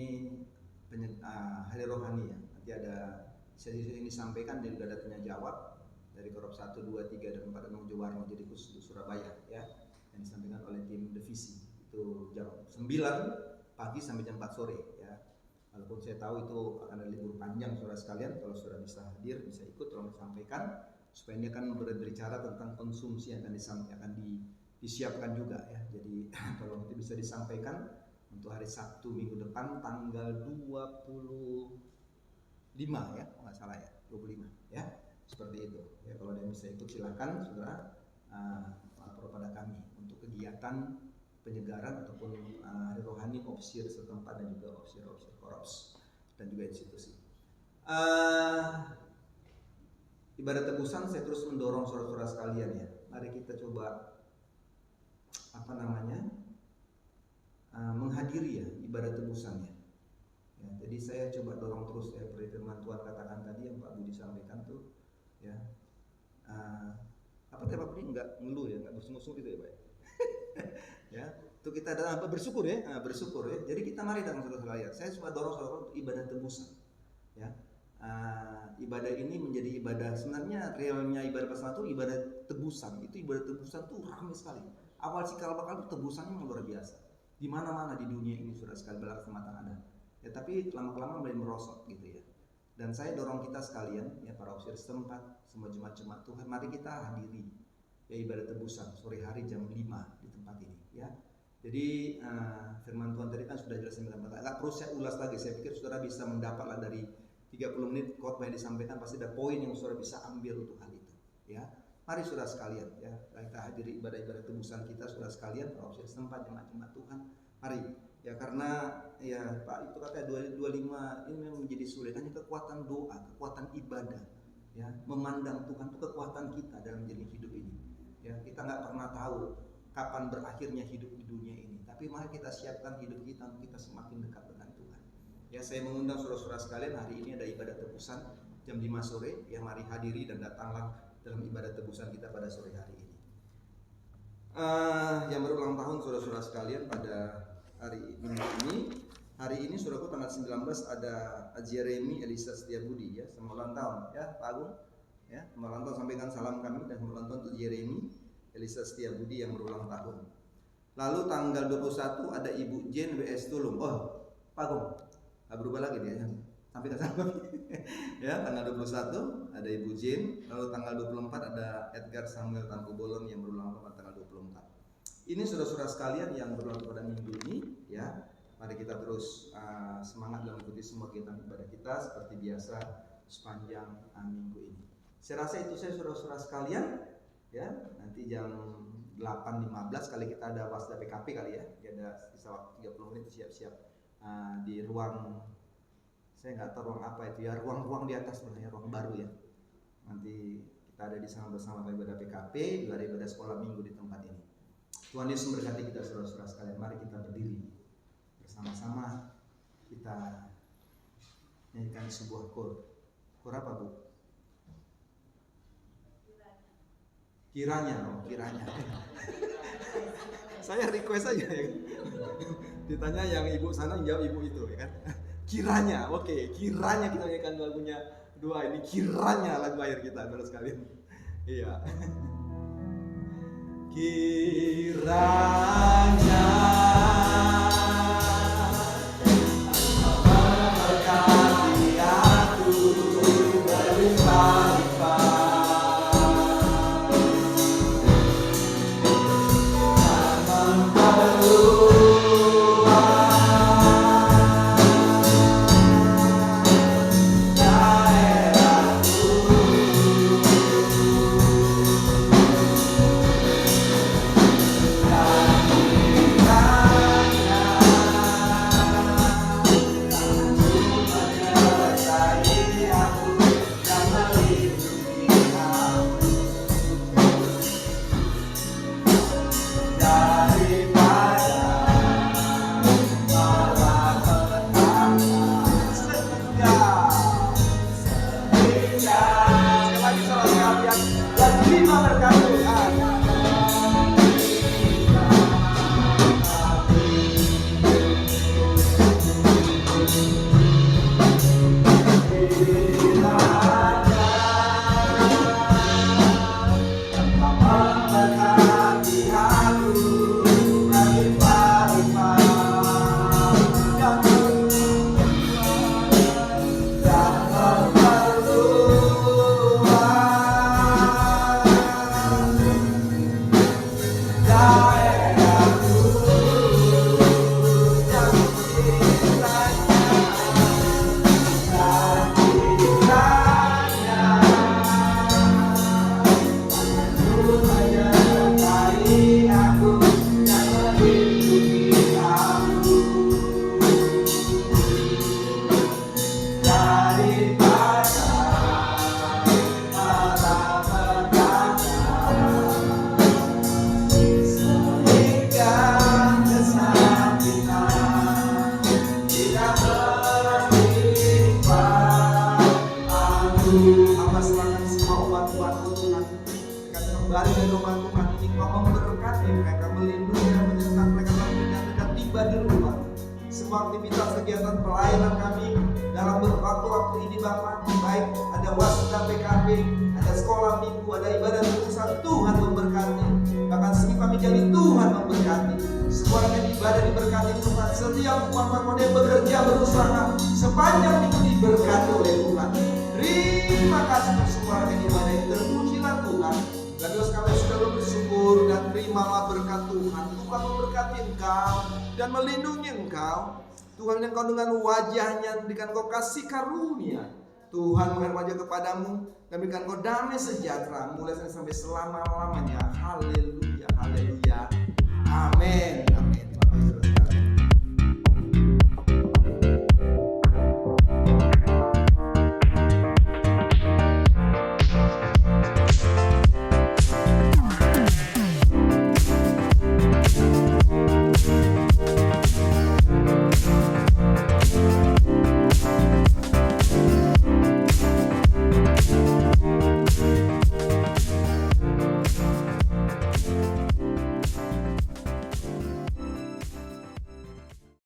hari rohani ya. Nanti ada sesi ini disampaikan dan juga ada tanya jawab dari Korop 1, 2, 3 dan 4 menuju Warmo, jadi khusus Surabaya ya. Yang disampaikan oleh tim divisi. Itu jam 9 pagi sampai jam 4 sore ya. Walaupun saya tahu itu akan ada libur panjang saudara sekalian, kalau saudara bisa hadir, bisa ikut, tolong disampaikan supaya ini akan berbicara tentang konsumsi yang akan disiapkan juga ya. Jadi tolong itu bisa disampaikan untuk hari Sabtu minggu depan tanggal 25 ya, nggak salah ya, 25 ya, seperti itu ya. Kalau ada yang bisa ikut silahkan saudara lapor pada kami untuk kegiatan penyegaran ataupun hari rohani opsir setempat dan juga opsir korops dan juga institusi. Ibadah tebusan saya terus mendorong saudara-saudara sekalian ya. Mari kita coba menghadiri ya ibadah tebusan ya. Jadi saya coba dorong terus ya, seperti firman Tuhan katakan tadi yang Pak Budi sampaikan tuh ya. Apa tadi Pak Budi nggak ngeluh ya, nggak bersungut-sungut itu ya Pak. Ya, itu kita ada bersyukur ya, bersyukur ya. Jadi kita mari dalam saudara-saudara. Saya coba dorong saudara untuk ibadah tebusan ya. Ibadah ini menjadi ibadah, sebenarnya realnya ibadah pasal itu ibadah tebusan. Itu ibadah tebusan tuh ramai sekali. Awal cikal bakal itu tebusannya luar biasa. Di mana-mana di dunia ini sudah sekali belas kesempatan ada. Ya tapi lama-lama mulai merosot gitu ya. Dan saya dorong kita sekalian ya, para opsir setempat, semua jemaat-jemaat Tuhan, mari kita hadiri ya ibadah tebusan sore hari jam 5 di tempat ini ya. Jadi firman Tuhan tadi kan sudah jelas mendapat. Enggak perlu saya ulas lagi. Saya pikir saudara bisa mendapatlah dari 30 menit khotbah yang disampaikan, pasti ada poin yang saudara bisa ambil untuk hal itu ya. Mari saudara sekalian ya, kita hadiri ibadah-ibadah tebusan kita saudara sekalian, para opsir setempat, jemaat-jemaat Tuhan. Mari ya, karena ya Pak itu katanya 25 ini memang menjadi sulit. Hanya kekuatan doa, kekuatan ibadah ya, memandang Tuhan itu kekuatan kita dalam menjalani hidup ini ya. Kita nggak pernah tahu kapan berakhirnya hidup di dunia ini, tapi mari kita siapkan hidup kita untuk kita semakin dekat dengan Tuhan ya. Saya mengundang saudara-saudara sekalian, hari ini ada ibadah tebusan jam 5 sore ya. Mari hadiri dan datanglah dalam ibadah tebusan kita pada sore hari ini. Yang berulang tahun saudara-saudara sekalian pada hari ini saudaraku tanggal 19 ada Jeremy Elisa Setiabudi ya, selamat ulang tahun ya Pak Agung ya, selamat ulang tahun, sampaikan salam kami dan selamat ulang tahun untuk Jeremy Elisa Setiabudi yang berulang tahun. Lalu tanggal 21 ada Ibu Jane WS Tulung. Oh Pak Agung nggak berubah lagi dia ya, sampaikan salam kami ya. Tanggal 21 ada Ibu Jane. Lalu tanggal 24 ada Edgar Samuel Tangkubolon yang berulang tahun tanggal 24. Ini saudara-saudara sekalian yang berulang pada minggu ini ya. Mari kita terus semangat dalam mengikuti semua kegiatan ibadah kita seperti biasa sepanjang minggu ini. Saya rasa itu saya saudara-saudara sekalian ya. Nanti jam 8.15 kali kita ada wasda PKP kali ya. Ada sisa waktu 30 menit siap-siap di ruang, saya nggak tahu ruang apa itu ya, ruang-ruang di atas sebenarnya, ruang baru ya. Nanti kita ada di sana bersama ibadah PKP, juga ada ibadah sekolah minggu di tempat ini. Tuhan Yesus memberkati kita saudara-saudara sekalian. Mari kita berdiri bersama-sama, kita nyanyikan sebuah kor. Kor apa Bu? Kiranya. Saya request aja ya. Ditanya yang ibu sana, jawab ibu itu ya kan. Kiranya, oke, kiranya kita nyanyikan lagunya dua ini, kiranya lagu akhir kita saudara sekalian. Iya. Kiranya memberkati aku berlimpah-limpah. Aktivitas kegiatan pelayanan kami dalam waktu-waktu ini Bapak, baik ada wasda PKP, ada sekolah minggu, ada ibadah terusan, Tuhan memberkati. Bahkan sini kami jadi Tuhan memberkati. Semua yang ibadah diberkati Tuhan. Setiap umat-umat yang bekerja berusaha sepanjang minggu diberkati oleh Tuhan. Terima kasih untuk semua yang ibadah ini. Terpujilah Tuhan. Dan Dios kami sudah bersyukur dan terimalah berkat Tuhan. Tuhan memberkati engkau dan melindungi engkau. Tuhan yang kau dengan wajahnya berikan kau kasih karunia. Tuhan menghadap wajah kepadamu dan berikan kau damai sejahtera mulai sampai selama-lamanya. Haleluya, haleluya. Amin.